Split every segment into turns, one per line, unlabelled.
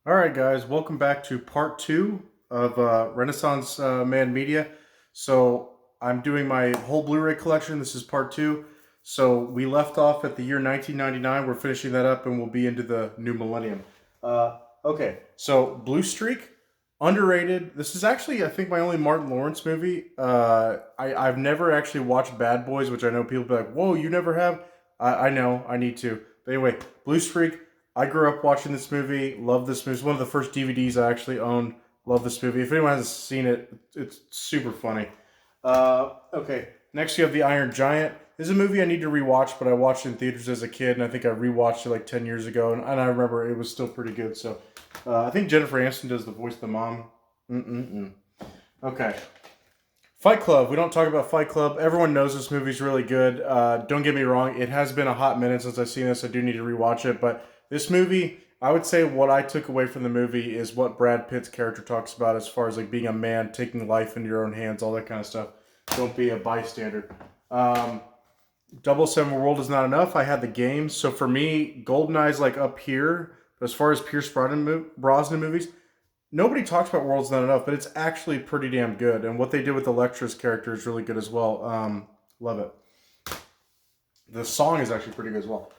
All right, guys, welcome back to part two of Renaissance Man Media. So I'm doing my whole Blu-ray collection. This is part two. So we left off at the year 1999. We're finishing that up, and we'll be into the new millennium. Okay, so Blue Streak, underrated. This is actually, I think, my only Martin Lawrence movie. I've never actually watched Bad Boys, which I know people be like, "Whoa, you never have." I know, I need to. But anyway, Blue Streak. I grew up watching this movie. Love this movie. It's one of the first DVDs I actually owned. Love this movie. If anyone hasn't seen it, it's super funny. Okay. Next, you have The Iron Giant. This is a movie I need to rewatch, but I watched it in theaters as a kid, and I think I rewatched it like 10 years ago, and I remember it was still pretty good. So I think Jennifer Aniston does the voice of the mom. Mm-mm-mm. Okay. Fight Club. We don't talk about Fight Club. Everyone knows this movie's really good. Don't get me wrong. It has been a hot minute since I've seen this. I do need to rewatch it. But this movie, I would say what I took away from the movie is what Brad Pitt's character talks about as far as like being a man, taking life into your own hands, all that kind of stuff. Don't be a bystander. Um, 007 World is not enough. I had the games. So for me, GoldenEye's like up here. But as far as Pierce Brosnan movies, nobody talks about World's Not Enough, but it's actually pretty damn good. And what they did with the Lecter's character is really good as well. Love it. The song is actually pretty good as well.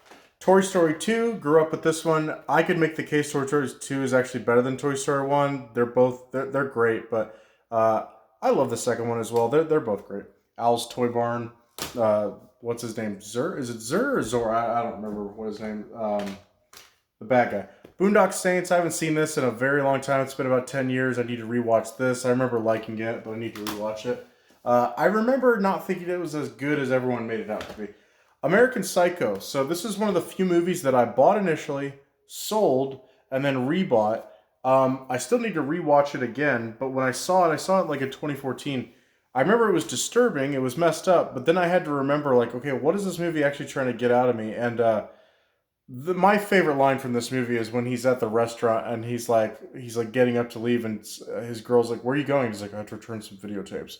Toy Story 2, grew up with this one. I could make the case Toy Story 2 is actually better than Toy Story 1. They're great, but I love the second one as well. They're both great. Al's Toy Barn. What's his name? Zur? Is it Zur or Zor? I don't remember what his name. The bad guy. Boondock Saints. I haven't seen this in a very long time. It's been about 10 years. I need to rewatch this. I remember liking it, but I need to rewatch it. I remember not thinking it was as good as everyone made it out to be. American Psycho. So this is one of the few movies that I bought initially, sold, and then rebought. I still need to rewatch it again, but when I saw it like in 2014. I remember it was disturbing, it was messed up, but then I had to remember, like, okay, what is this movie actually trying to get out of me? And my favorite line from this movie is when he's at the restaurant and he's like getting up to leave, and his girl's like, "Where are you going?" He's like, "I have to return some videotapes."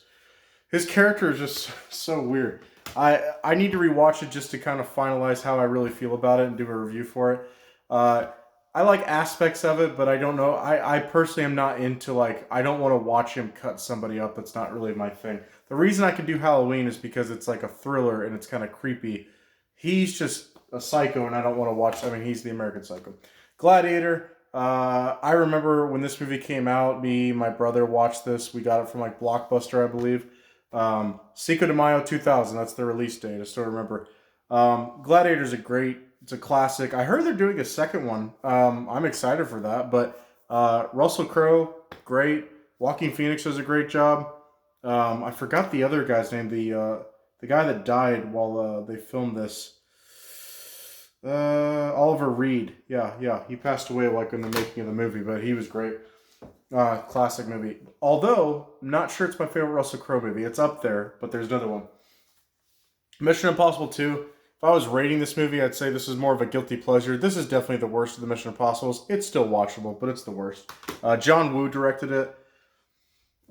His character is just so weird. I need to rewatch it just to kind of finalize how I really feel about it and do a review for it. Uh, I like aspects of it, but I don't know. I personally am not into, like, I don't want to watch him cut somebody up. That's not really my thing. The reason I can do Halloween is because it's like a thriller and it's kind of creepy. He's just a psycho, and I don't want to watch. I mean, he's the American Psycho. Gladiator. I remember when this movie came out. Me, my brother watched this. We got it from like Blockbuster, I believe. Cinco de Mayo 2000. That's the release date. I still remember. Gladiator's a great. It's a classic. I heard they're doing a second one. I'm excited for that. But Russell Crowe, great. Joaquin Phoenix does a great job. I forgot the other guy's name. The guy that died while they filmed this. Oliver Reed. Yeah. He passed away like in the making of the movie, but he was great. Classic movie. Although, I'm not sure it's my favorite Russell Crowe movie. It's up there, but there's another one. Mission Impossible 2. If I was rating this movie, I'd say this is more of a guilty pleasure. This is definitely the worst of the Mission Impossibles. It's still watchable, but it's the worst. John Woo directed it.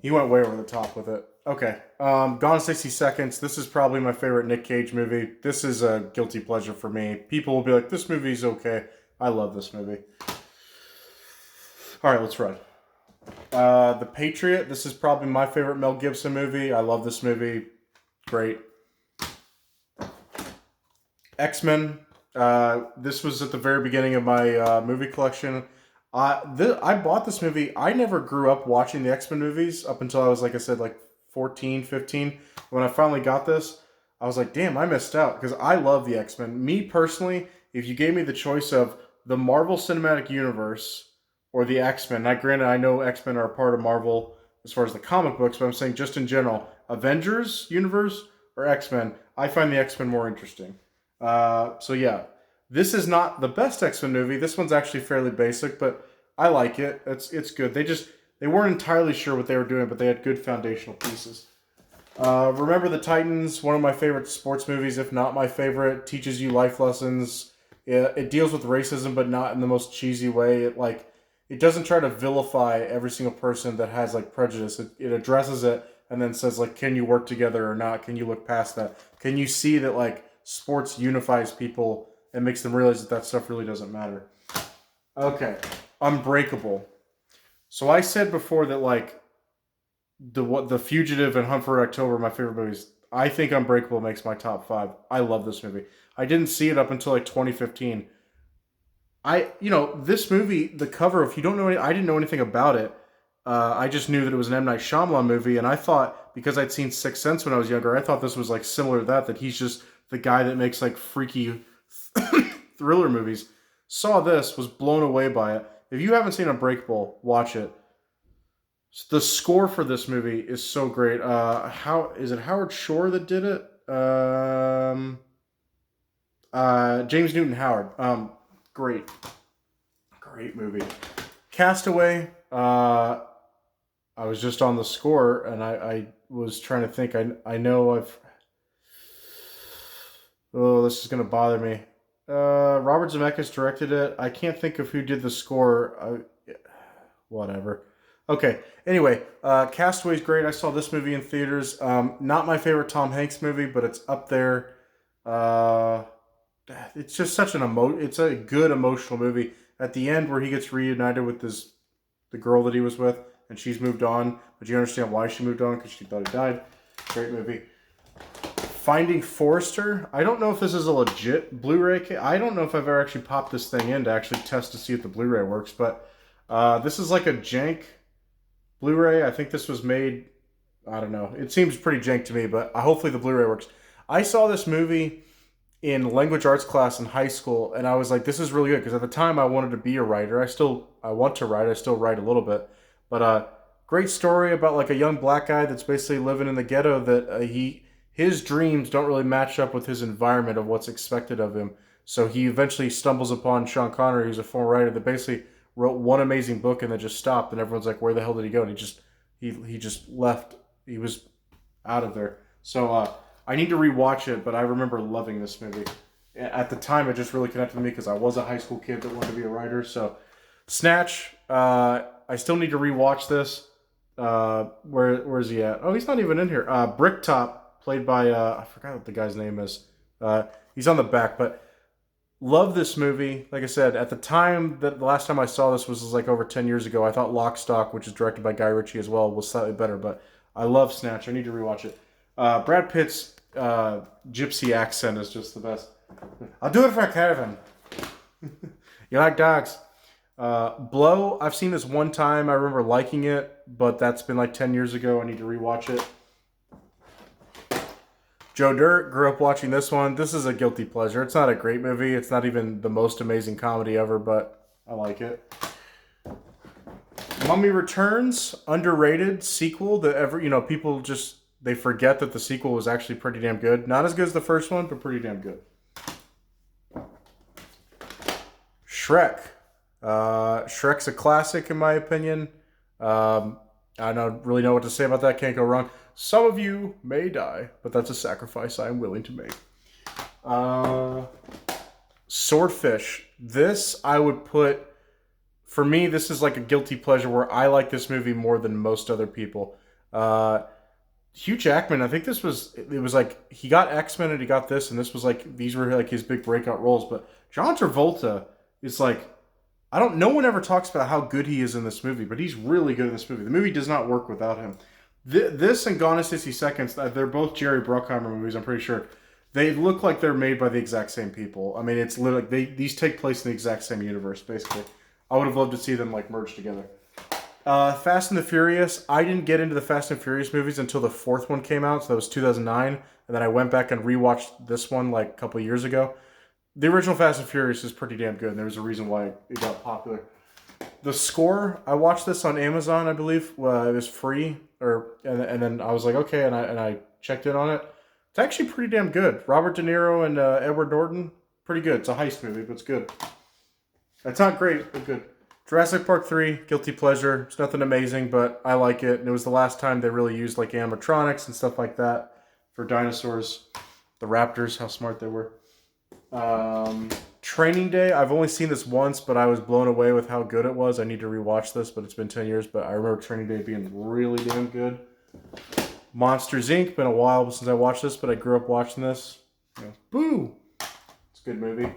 He went way over the top with it. Okay. Gone in 60 Seconds. This is probably my favorite Nick Cage movie. This is a guilty pleasure for me. People will be like, this movie's okay. I love this movie. All right, let's run. The Patriot. This is probably my favorite Mel Gibson movie. I love this movie. Great. X-Men. This was at the very beginning of my movie collection. I bought this movie. I never grew up watching the X-Men movies up until I was, like I said, like 14, 15. When I finally got this, I was like, damn, I missed out because I love the X-Men. Me personally, if you gave me the choice of the Marvel Cinematic Universe or the X-Men, now granted, I know X-Men are a part of Marvel as far as the comic books, but I'm saying just in general, Avengers universe or X-Men, I find the X-Men more interesting. So yeah, this is not the best X-Men movie. This one's actually fairly basic, but I like it. It's good. They weren't entirely sure what they were doing, but they had good foundational pieces. Remember the Titans, one of my favorite sports movies, if not my favorite. Teaches you life lessons. It deals with racism, but not in the most cheesy way. It doesn't try to vilify every single person that has like prejudice. It addresses it and then says like, can you work together or not? Can you look past that? Can you see that like sports unifies people and makes them realize that stuff really doesn't matter? Okay. Unbreakable. So I said before that like the Fugitive and Hunt for October are my favorite movies. I think Unbreakable makes my top five. I love this movie. I didn't see it up until like 2015. This movie, the cover. If you don't know I didn't know anything about it. I just knew that it was an M Night Shyamalan movie, and I thought because I'd seen Sixth Sense when I was younger, I thought this was like similar to that. That he's just the guy that makes like freaky thriller movies. Saw this, was blown away by it. If you haven't seen Unbreakable, watch it. The score for this movie is so great. How is it Howard Shore that did it? James Newton Howard. Great, great movie. Castaway. I was just on the score, and I was trying to think. I know I've. Oh, this is gonna bother me. Robert Zemeckis directed it. I can't think of who did the score. Whatever. Okay. Anyway, Castaway's great. I saw this movie in theaters. Not my favorite Tom Hanks movie, but it's up there. Uh, it's just such an It's a good emotional movie. At the end, where he gets reunited with the girl that he was with, and she's moved on, but you understand why she moved on because she thought he died. Great movie. Finding Forrester. I don't know if this is a legit Blu-ray. I don't know if I've ever actually popped this thing in to actually test to see if the Blu-ray works, but this is like a jank Blu-ray. I think this was made. I don't know. It seems pretty jank to me, but hopefully the Blu-ray works. I saw this movie in language arts class in high school, and I was like, "This is really good." Because at the time, I wanted to be a writer. I want to write. I still write a little bit, but great story about like a young black guy that's basically living in the ghetto. That his dreams don't really match up with his environment of what's expected of him. So he eventually stumbles upon Sean Connery, who's a former writer that basically wrote one amazing book and then just stopped. And everyone's like, "Where the hell did he go?" And he just left. He was out of there. So I need to rewatch it, but I remember loving this movie. At the time, it just really connected with me because I was a high school kid that wanted to be a writer. So, Snatch. I still need to rewatch this. Where is he at? Oh, he's not even in here. Bricktop, played by I forgot what the guy's name is. He's on the back, but love this movie. Like I said, at the time that the last time I saw this was like over 10 years ago. I thought Lock, Stock, which is directed by Guy Ritchie as well, was slightly better, but I love Snatch. I need to rewatch it. Brad Pitt's gypsy accent is just the best. I'll do it for Kevin. You like dogs? Blow, I've seen this one time. I remember liking it, but that's been like 10 years ago. I need to rewatch it. Joe Dirt, grew up watching this one. This is a guilty pleasure. It's not a great movie. It's not even the most amazing comedy ever, but I like it. Mummy Returns, underrated sequel that people just they forget that the sequel was actually pretty damn good. Not as good as the first one, but pretty damn good. Shrek. Shrek's a classic in my opinion. I don't really know what to say about that. Can't go wrong. Some of you may die, but that's a sacrifice I am willing to make. Swordfish. This I would put. For me, this is like a guilty pleasure where I like this movie more than most other people. Hugh Jackman, I think it was like he got X-Men and he got this, and this was like these were like his big breakout roles. But John Travolta is like no one ever talks about how good he is in this movie, but he's really good in this movie. The movie does not work without him. This and Gone in 60 Seconds, they're both Jerry Bruckheimer movies, I'm pretty sure. They look like they're made by the exact same people. I mean, it's literally, these take place in the exact same universe, basically. I would have loved to see them like merge together. Fast and the Furious, I didn't get into the Fast and Furious movies until the fourth one came out, so that was 2009. And then I went back and rewatched this one like a couple years ago. The original Fast and Furious is pretty damn good, and there's a reason why it got popular. The score, I watched this on Amazon, I believe. It was free, and then I was like, okay, and I checked in on it. It's actually pretty damn good. Robert De Niro and Edward Norton, pretty good. It's a heist movie, but it's good. It's not great, but good. Jurassic Park 3, guilty pleasure. It's nothing amazing, but I like it. And it was the last time they really used like animatronics and stuff like that for dinosaurs. The raptors, how smart they were. Training Day, I've only seen this once, but I was blown away with how good it was. I need to rewatch this, but it's been 10 years. But I remember Training Day being really damn good. Monsters, Inc. Been a while since I watched this, but I grew up watching this. Boo! It's a good movie.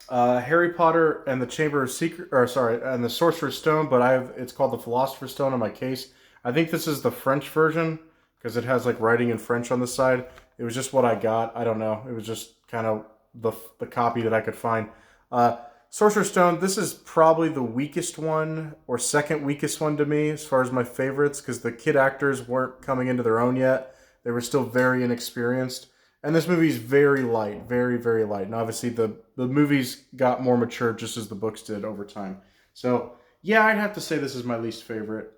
Harry Potter and the Chamber of Secret, or sorry, and the Sorcerer's Stone, but it's called the Philosopher's Stone on my case. I think this is the French version because it has like writing in French on the side. It was just what I got. I don't know. It was just kind of the copy that I could find. Uh, Sorcerer's Stone. This is probably the weakest one or second weakest one to me as far as my favorites because the kid actors weren't coming into their own yet. They were still very inexperienced. And this movie's very light, very, very light. And obviously the movies got more mature just as the books did over time. So yeah, I'd have to say this is my least favorite.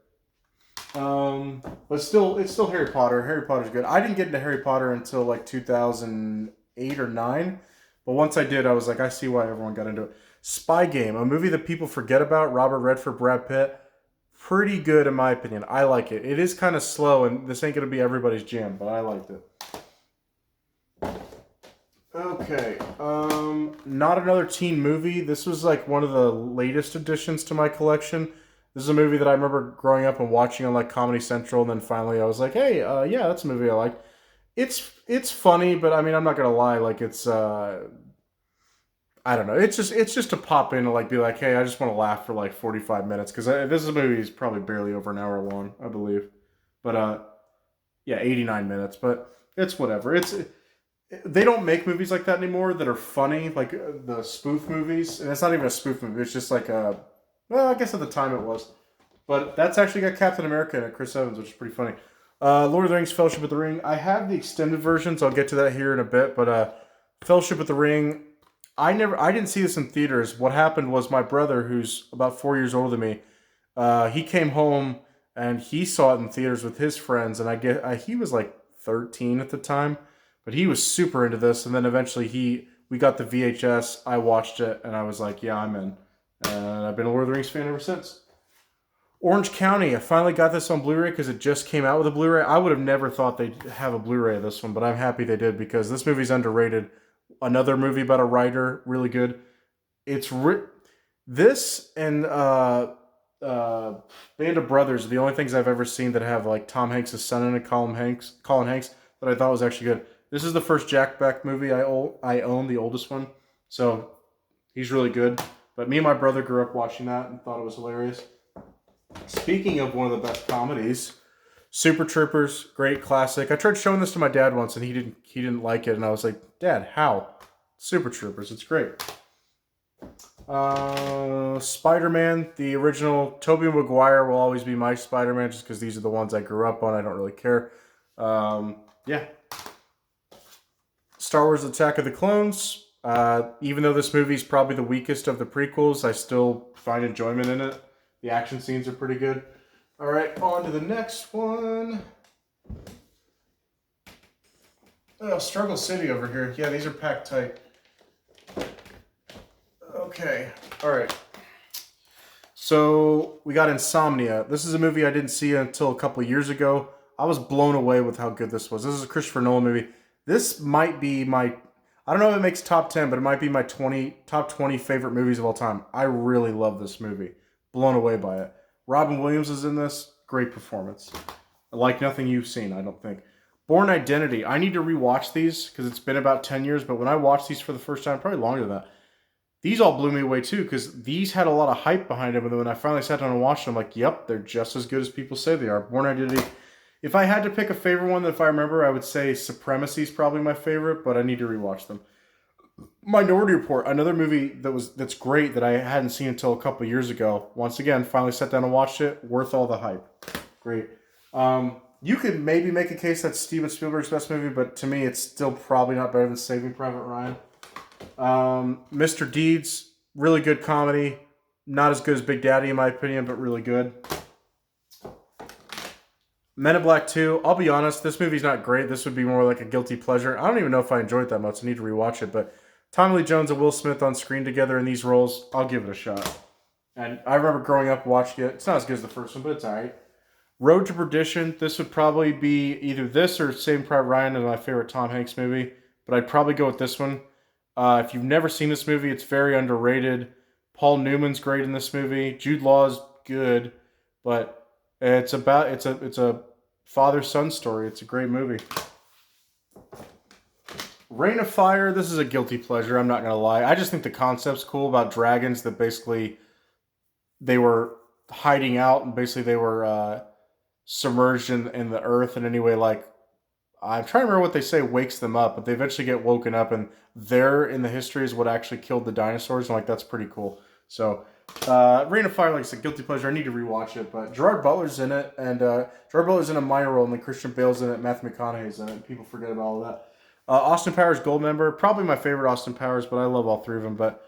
But still, it's still Harry Potter. Harry Potter's good. I didn't get into Harry Potter until like 2008 or 9. But once I did, I was like, I see why everyone got into it. Spy Game, a movie that people forget about. Robert Redford, Brad Pitt. Pretty good in my opinion. I like it. It is kind of slow, and this ain't gonna be everybody's jam, but I liked it. Okay. Not another teen movie. This was like one of the latest additions to my collection. This is a movie that I remember growing up and watching on like Comedy Central, and then finally I was like, hey, yeah, that's a movie I like. It's funny, but I mean, I'm not gonna lie. Like, I don't know. It's just to pop in and like be like, hey, I just want to laugh for like 45 minutes because this is a movie is probably barely over an hour long, I believe. But yeah, 89 minutes. But it's whatever. They don't make movies like that anymore that are funny, like the spoof movies. And it's not even a spoof movie. It's just like a, well, I guess at the time it was. But that's actually got Captain America and Chris Evans, which is pretty funny. Lord of the Rings, Fellowship of the Ring. I have the extended versions. I'll get to that here in a bit. But Fellowship of the Ring, I didn't see this in theaters. What happened was my brother, who's about 4 years older than me, he came home and he saw it in theaters with his friends, and he was like 13 at the time, but he was super into this. And then eventually we got the VHS. I watched it, and I was like, yeah, I'm in. And I've been a Lord of the Rings fan ever since. Orange County. I finally got this on Blu-ray because it just came out with a Blu-ray. I would have never thought they'd have a Blu-ray of this one, but I'm happy they did because this movie's underrated. Another movie about a writer, really good. It's this and Band of Brothers are the only things I've ever seen that have like Tom Hanks' son in it, Colin Hanks, that I thought was actually good. This is the first Jack Beck movie I own, the oldest one, so he's really good. But me and my brother grew up watching that and thought it was hilarious. Speaking of one of the best comedies, Super Troopers, great classic. I tried showing this to my dad once and he didn't like it, and I was like, Dad, how? Super Troopers, it's great. Spider-Man, the original. Tobey Maguire will always be my Spider-Man just because these are the ones I grew up on. I don't really care. Yeah. Star Wars Attack of the Clones. Even though this movie is probably the weakest of the prequels, I still find enjoyment in it. The action scenes are pretty good. All right, on to the next one. Oh, Struggle City over here. Yeah, these are packed tight. Okay, all right. So we got Insomnia. This is a movie I didn't see until a couple years ago. I was blown away with how good this was. This is a Christopher Nolan movie. This might be my, I don't know if it makes top 10, but it might be my top 20 favorite movies of all time. I really love this movie. Blown away by it. Robin Williams is in this. Great performance. Like nothing you've seen, I don't think. Born Identity. I need to rewatch these because it's been about 10 years, but when I watched these for the first time, probably longer than that, these all blew me away too because these had a lot of hype behind them. And then when I finally sat down and watched them, I'm like, yep, they're just as good as people say they are. Born Identity. If I had to pick a favorite one, that if I remember, I would say Supremacy is probably my favorite, but I need to rewatch them. Minority Report, another movie that's great that I hadn't seen until a couple years ago. Once again, finally sat down and watched it. Worth all the hype. Great. You could maybe make a case that's Steven Spielberg's best movie, but to me, it's still probably not better than Saving Private Ryan. Mr. Deeds, really good comedy. Not as good as Big Daddy in my opinion, but really good. Men in Black 2, I'll be honest, this movie's not great. This would be more like a guilty pleasure. I don't even know if I enjoyed it that much. I need to rewatch it, but Tommy Lee Jones and Will Smith on screen together in these roles, I'll give it a shot. And I remember growing up watching it. It's not as good as the first one, but it's alright. Road to Perdition, this would probably be either this or Saving Private Ryan is my favorite Tom Hanks movie, but I'd probably go with this one. If you've never seen this movie, it's very underrated. Paul Newman's great in this movie. Jude Law's good, but it's a father-son story. It's a great movie. Reign of Fire, this is a guilty pleasure, I'm not going to lie. I just think the concept's cool about dragons that basically they were hiding out and basically they were submerged in the earth in any way like I'm trying to remember what they say wakes them up, but they eventually get woken up, and there in the history is what actually killed the dinosaurs. And like that's pretty cool. So, Reign of Fire, like I said, guilty pleasure. I need to rewatch it, but Gerard Butler's in it, and Gerard Butler's in a minor role, and then Christian Bale's in it, Matthew McConaughey's in it. People forget about all that. Austin Powers, Goldmember, probably my favorite Austin Powers, but I love all three of them. But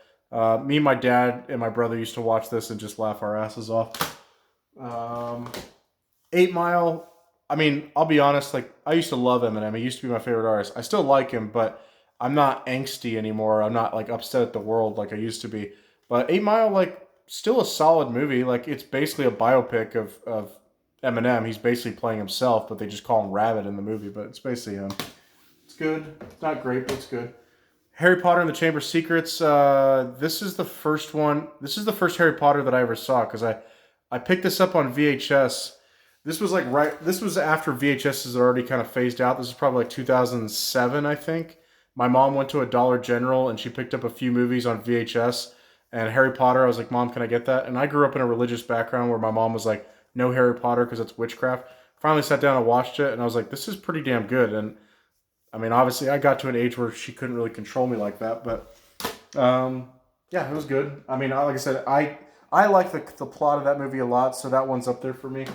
me and my dad and my brother used to watch this and just laugh our asses off. 8 Mile. I mean, I'll be honest, like, I used to love Eminem. He used to be my favorite artist. I still like him, but I'm not angsty anymore. I'm not, like, upset at the world like I used to be. But 8 Mile, like, still a solid movie. Like, it's basically a biopic of Eminem. He's basically playing himself, but they just call him Rabbit in the movie, but it's basically him. It's good. It's not great, but it's good. Harry Potter and the Chamber of Secrets. This is the first one. This is the first Harry Potter that I ever saw, because I picked this up on VHS. This was like this was after VHS had already kind of phased out. This is probably like 2007, I think. My mom went to a Dollar General and she picked up a few movies on VHS and Harry Potter. I was like, Mom, can I get that? And I grew up in a religious background where my mom was like, no Harry Potter because it's witchcraft. Finally sat down and watched it and I was like, this is pretty damn good. And I mean, obviously I got to an age where she couldn't really control me like that, but yeah, it was good. I mean, like I said, I like the plot of that movie a lot, so that one's up there for me.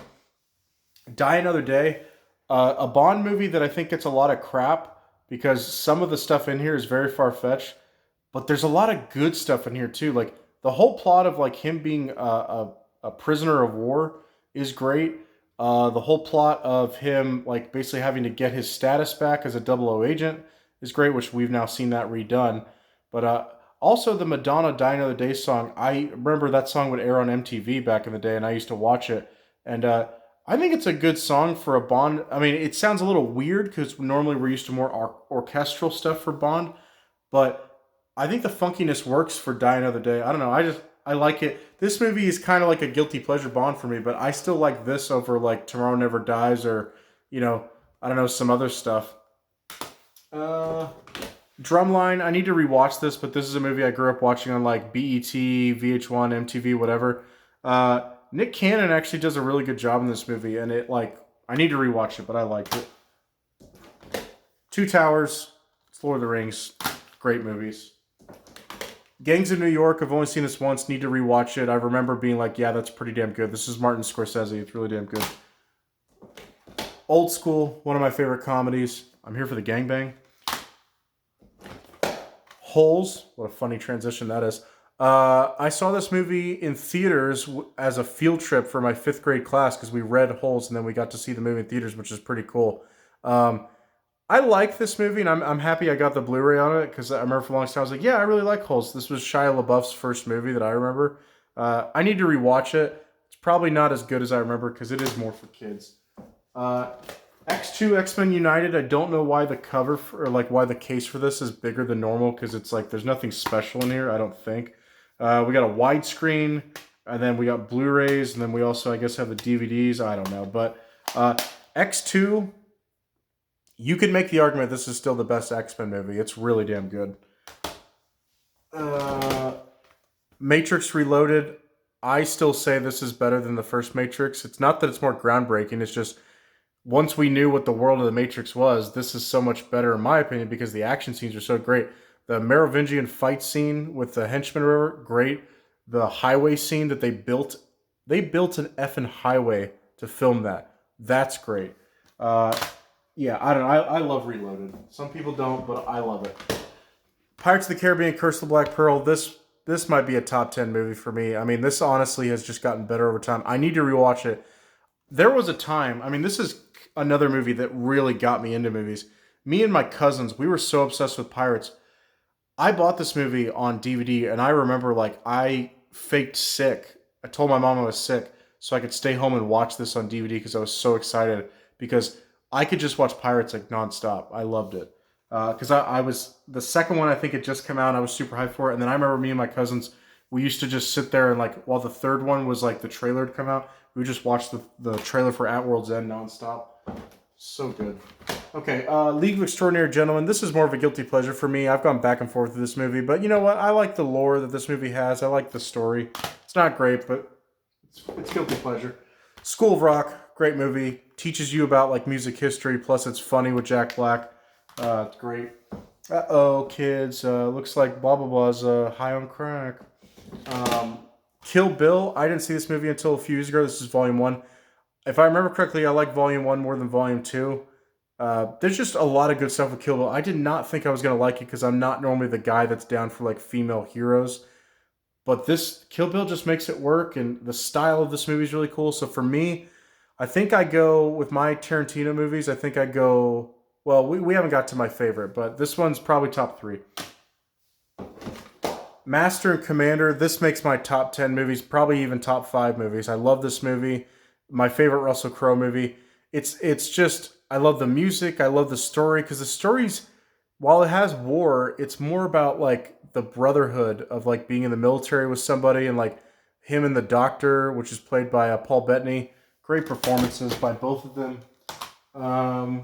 Die Another Day, a Bond movie that I think gets a lot of crap because some of the stuff in here is very far-fetched, but there's a lot of good stuff in here too. Like the whole plot of like him being a prisoner of war is great. The whole plot of him like basically having to get his status back as a double O agent is great, which we've now seen that redone. But also the Madonna Die Another Day song, I remember that song would air on MTV back in the day and I used to watch it. And I think it's a good song for a Bond. I mean, it sounds a little weird because normally we're used to more orchestral stuff for Bond, but I think the funkiness works for Die Another Day. I don't know. I like it. This movie is kind of like a guilty pleasure Bond for me, but I still like this over like Tomorrow Never Dies or I don't know, some other stuff. Drumline. I need to rewatch this, but this is a movie I grew up watching on like BET, VH1, MTV, whatever. Nick Cannon actually does a really good job in this movie, and I need to rewatch it, but I liked it. Two Towers, it's Lord of the Rings, great movies. Gangs of New York, I've only seen this once, need to rewatch it. I remember being like, yeah, that's pretty damn good. This is Martin Scorsese, it's really damn good. Old School, one of my favorite comedies. I'm here for the gangbang. Holes, what a funny transition that is. I saw this movie in theaters as a field trip for my 5th grade class because we read Holes and then we got to see the movie in theaters, which is pretty cool. I like this movie and I'm happy I got the Blu-ray on it because I remember for a long time I was like, yeah, I really like Holes. This was Shia LaBeouf's first movie that I remember. I need to rewatch it. It's probably not as good as I remember because it is more for kids. X2 X-Men United, I don't know why the cover why the case for this is bigger than normal because it's like there's nothing special in here, I don't think. We got a widescreen, and then we got Blu-rays, and then we also, I guess, have the DVDs. I don't know. But X2, you could make the argument this is still the best X-Men movie. It's really damn good. Matrix Reloaded, I still say this is better than the first Matrix. It's not that it's more groundbreaking. It's just once we knew what the world of the Matrix was, this is so much better in my opinion because the action scenes are so great. The Merovingian fight scene with the Henchman River, great. The highway scene that they built an effing highway to film that. That's great. Yeah, I don't know. I love Reloaded. Some people don't, but I love it. Pirates of the Caribbean, Curse of the Black Pearl. This might be a top 10 movie for me. I mean, this honestly has just gotten better over time. I need to rewatch it. There was a time, I mean, this is another movie that really got me into movies. Me and my cousins, we were so obsessed with pirates. I bought this movie on DVD, and I remember, I faked sick. I told my mom I was sick so I could stay home and watch this on DVD because I was so excited because I could just watch Pirates, nonstop. I loved it. Because I was... The second one, I think it just came out, and I was super hyped for it. And then I remember me and my cousins, we used to just sit there and, while the third one was, the trailer had come out, we would just watch the trailer for At World's End nonstop. So good. Okay, League of Extraordinary Gentlemen. This is more of a guilty pleasure for me. I've gone back and forth with this movie, but you know what? I like the lore that this movie has. I like the story. It's not great, but it's guilty pleasure. School of Rock, great movie. Teaches you about like music history. Plus, it's funny with Jack Black. It's great. Kids. Looks like blah blah blah's high on crack. Um, Kill Bill. I didn't see this movie until a few years ago. This is Volume One. If I remember correctly, I like Volume One more than Volume Two. There's just a lot of good stuff with Kill Bill. I did not think I was gonna like it because I'm not normally the guy that's down for like female heroes. But this Kill Bill just makes it work, and the style of this movie is really cool. So for me, I think I go with my Tarantino movies. I think I go. Well, we haven't got to my favorite, but this one's probably top three. Master and Commander. This makes my top 10 movies, probably even top five movies. I love this movie. My favorite Russell Crowe movie. It's just I love the music. I love the story because the story's while it has war, it's more about like the brotherhood of like being in the military with somebody and like him and the doctor, which is played by Paul Bettany. Great performances by both of them. Um,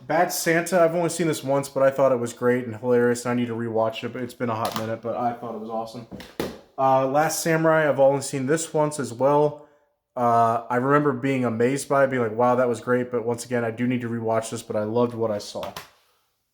Bad Santa. I've only seen this once, but I thought it was great and hilarious. And I need to rewatch it, but it's been a hot minute. But I thought it was awesome. Last Samurai. I've only seen this once as well. I remember being amazed by it, being like, "Wow, that was great." But once again, I do need to rewatch this. But I loved what I saw.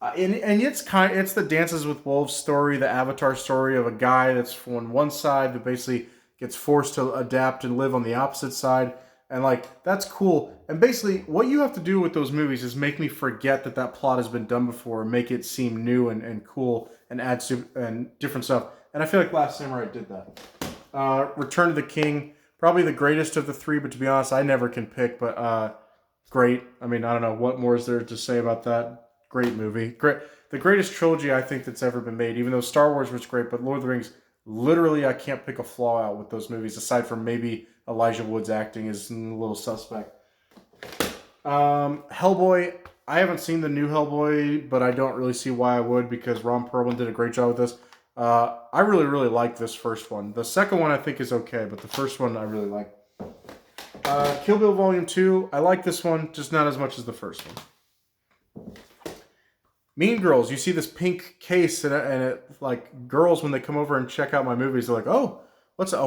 And it's the Dances with Wolves story, the Avatar story of a guy that's on one side that basically gets forced to adapt and live on the opposite side, and like that's cool. And basically, what you have to do with those movies is make me forget that that plot has been done before, and make it seem new and cool, and add and different stuff. And I feel like Last Samurai did that. Return of the King, probably the greatest of the three, but to be honest, I never can pick. But great. I mean, I don't know what more is there to say about that. Great movie. Great. The greatest trilogy I think that's ever been made, even though Star Wars was great, but Lord of the Rings, literally I can't pick a flaw out with those movies, aside from maybe Elijah Wood's acting is a little suspect. Hellboy, I haven't seen the new Hellboy, but I don't really see why I would because Ron Perlman did a great job with this. I really, really like this first one. The second one I think is okay, but the first one I really like. Kill Bill Volume 2, I like this one, just not as much as the first one. Mean Girls, you see this pink case, and it, like, girls, when they come over and check out my movies, they're like, oh,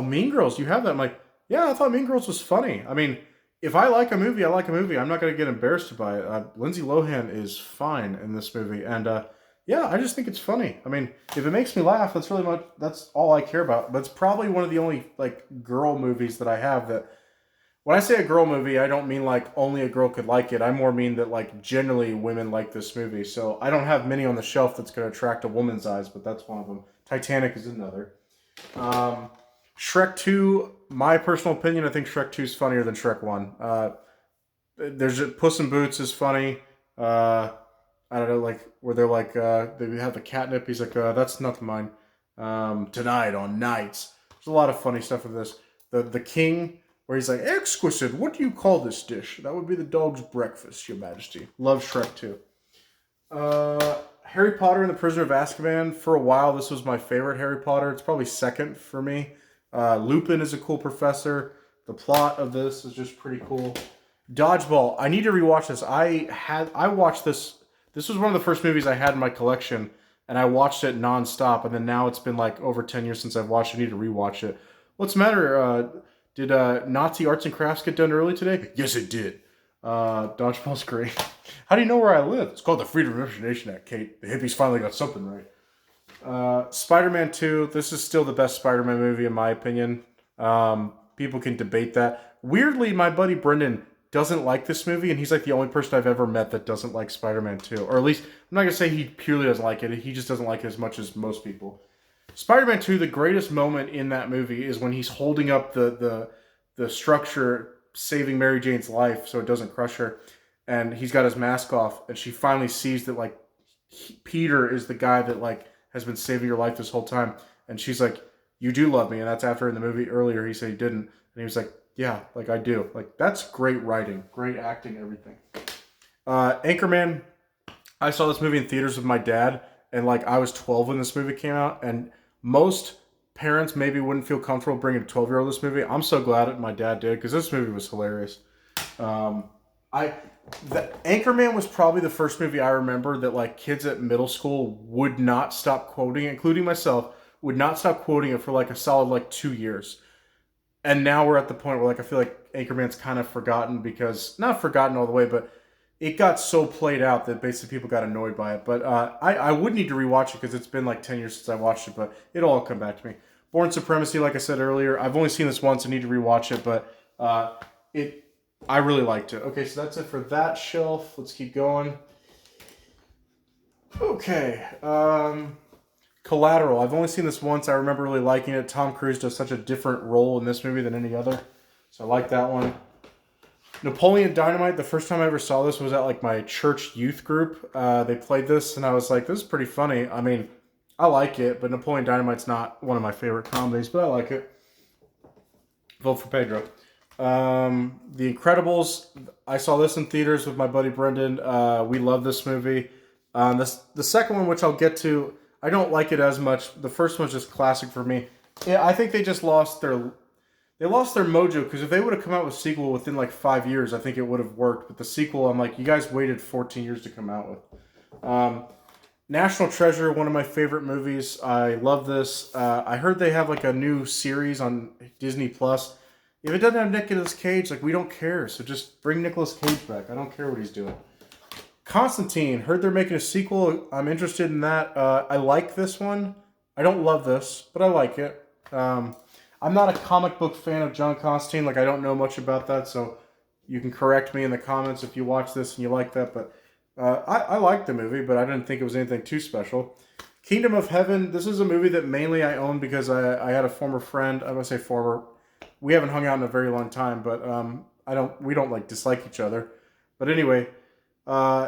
Mean Girls, you have that? I'm like, yeah, I thought Mean Girls was funny. I mean, if I like a movie, I like a movie. I'm not going to get embarrassed by it. Lindsay Lohan is fine in this movie, and yeah, I just think it's funny. I mean, if it makes me laugh, that's all I care about. But it's probably one of the only, like, girl movies that I have that when I say a girl movie, I don't mean like only a girl could like it. I more mean that like generally women like this movie. So I don't have many on the shelf that's going to attract a woman's eyes, but that's one of them. Titanic is another. Shrek 2, my personal opinion, I think Shrek 2 is funnier than Shrek 1. There's Puss in Boots is funny. I don't know, like where they're like they have the catnip. He's like, that's not mine. Tonight on Nights. There's a lot of funny stuff with this. The King, where he's like, exquisite, what do you call this dish? That would be the dog's breakfast, your majesty. Love Shrek 2. Harry Potter and the Prisoner of Azkaban. For a while, this was my favorite Harry Potter. It's probably second for me. Lupin is a cool professor. The plot of this is just pretty cool. Dodgeball. I need to rewatch this. I watched this. This was one of the first movies I had in my collection, and I watched it nonstop. And then now it's been like over 10 years since I've watched it. I need to rewatch it. What's the matter? Did Nazi Arts and Crafts get done early today? Yes, it did. Dodgeball's great. How do you know where I live? It's called the Freedom of Information Act, Kate. The hippies finally got something right. Spider-Man 2. This is still the best Spider-Man movie in my opinion. People can debate that. Weirdly, my buddy Brendan doesn't like this movie, and he's like the only person I've ever met that doesn't like Spider-Man 2. Or at least, I'm not going to say he purely doesn't like it. He just doesn't like it as much as most people. Spider-Man 2, the greatest moment in that movie is when he's holding up the structure, saving Mary Jane's life so it doesn't crush her. And he's got his mask off, and she finally sees that, like, Peter is the guy that, like, has been saving your life this whole time. And she's like, you do love me. And that's after in the movie earlier he said he didn't. And he was like, yeah, like, I do. Like, that's great writing, great acting, everything. Anchorman, I saw this movie in theaters with my dad, and, like, I was 12 when this movie came out, and most parents maybe wouldn't feel comfortable bringing a 12-year-old this movie. I'm so glad that my dad did, because this movie was hilarious. The Anchorman was probably the first movie I remember that like kids at middle school would not stop quoting, including myself, would not stop quoting it for like a solid like 2 years. And now we're at the point where like I feel like Anchorman's kind of forgotten because not forgotten all the way, but it got so played out that basically people got annoyed by it. But I would need to rewatch it because it's been like 10 years since I watched it, but it'll all come back to me. Born Supremacy, like I said earlier, I've only seen this once. I need to rewatch it, but it I really liked it. Okay, so that's it for that shelf. Let's keep going. Okay, Collateral. I've only seen this once. I remember really liking it. Tom Cruise does such a different role in this movie than any other, so I like that one. Napoleon Dynamite. The first time I ever saw this was at like my church youth group. They played this, and I was like, "This is pretty funny." I mean, I like it, but Napoleon Dynamite's not one of my favorite comedies, but I like it. Vote for Pedro. The Incredibles. I saw this in theaters with my buddy Brendan. We love this movie. The second one, which I'll get to, I don't like it as much. The first one's just classic for me. Yeah, I think they just lost their mojo because if they would have come out with a sequel within like 5 years, I think it would have worked. But the sequel, I'm like, you guys waited 14 years to come out with. National Treasure, one of my favorite movies. I love this. I heard they have like a new series on Disney Plus. If it doesn't have Nicolas Cage, like we don't care. So just bring Nicolas Cage back. I don't care what he's doing. Constantine, heard they're making a sequel. I'm interested in that. I like this one. I don't love this, but I like it. I'm not a comic book fan of John Constantine. Like I don't know much about that, so you can correct me in the comments if you watch this and you like that. But I liked the movie, but I didn't think it was anything too special. Kingdom of Heaven. This is a movie that mainly I own because I had a former friend. I'm gonna say former. We haven't hung out in a very long time, but we don't like dislike each other. But anyway,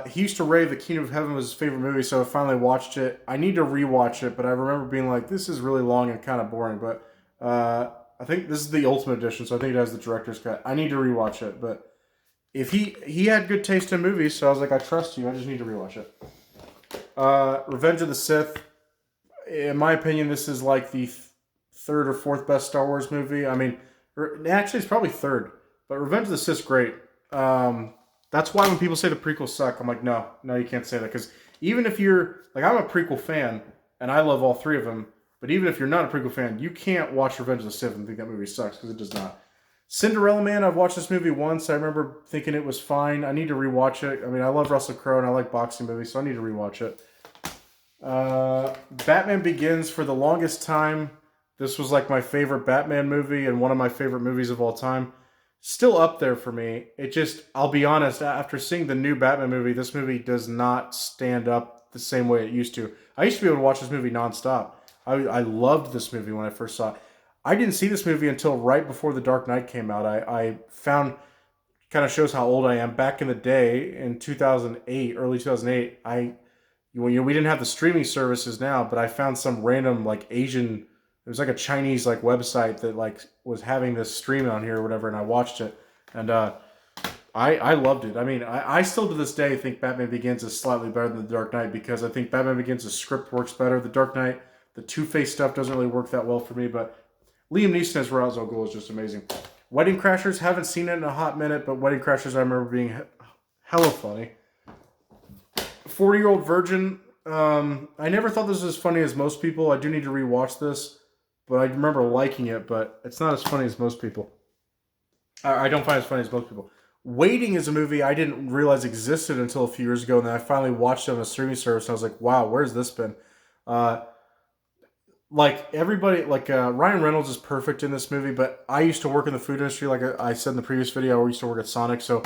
he used to rave that Kingdom of Heaven was his favorite movie, so I finally watched it. I need to rewatch it, but I remember being like, this is really long and kind of boring. But I think this is the Ultimate Edition, so I think it has the director's cut. I need to rewatch it, but if he had good taste in movies, so I was like, I trust you. I just need to rewatch it. Revenge of the Sith. In my opinion, this is like the third or fourth best Star Wars movie. I mean, actually, it's probably third. But Revenge of the Sith's great. That's why when people say the prequels suck, I'm like, no, you can't say that. Because even if you're, like, I'm a prequel fan, and I love all three of them. But even if you're not a prequel fan, you can't watch Revenge of the Sith and think that movie sucks, because it does not. Cinderella Man, I've watched this movie once. I remember thinking it was fine. I need to rewatch it. I mean, I love Russell Crowe, and I like boxing movies, so I need to rewatch it. Batman Begins, for the longest time, this was like my favorite Batman movie and one of my favorite movies of all time. Still up there for me. It just, I'll be honest, after seeing the new Batman movie, this movie does not stand up the same way it used to. I used to be able to watch this movie nonstop. I loved this movie when I first saw it. I didn't see this movie until right before The Dark Knight came out. I found, kind of shows how old I am. Back in the day, in 2008, early 2008, we didn't have the streaming services now, but I found some random like Asian, it was like a Chinese like website that like was having this stream on here or whatever, and I watched it, and I loved it. I mean, I still to this day think Batman Begins is slightly better than The Dark Knight because I think Batman Begins' the script works better. The Dark Knight, the Two-Face stuff doesn't really work that well for me, but Liam Neeson as Ra's al Ghul is just amazing. Wedding Crashers, haven't seen it in a hot minute, but Wedding Crashers I remember being hella funny. 40-Year-Old Virgin, I never thought this was as funny as most people. I do need to rewatch this, but I remember liking it, but it's not as funny as most people. I don't find it as funny as most people. Waiting is a movie I didn't realize existed until a few years ago, and then I finally watched it on a streaming service, and I was like, wow, where's this been? Like everybody, like Ryan Reynolds is perfect in this movie, but I used to work in the food industry, like I said in the previous video. I used to work at Sonic, so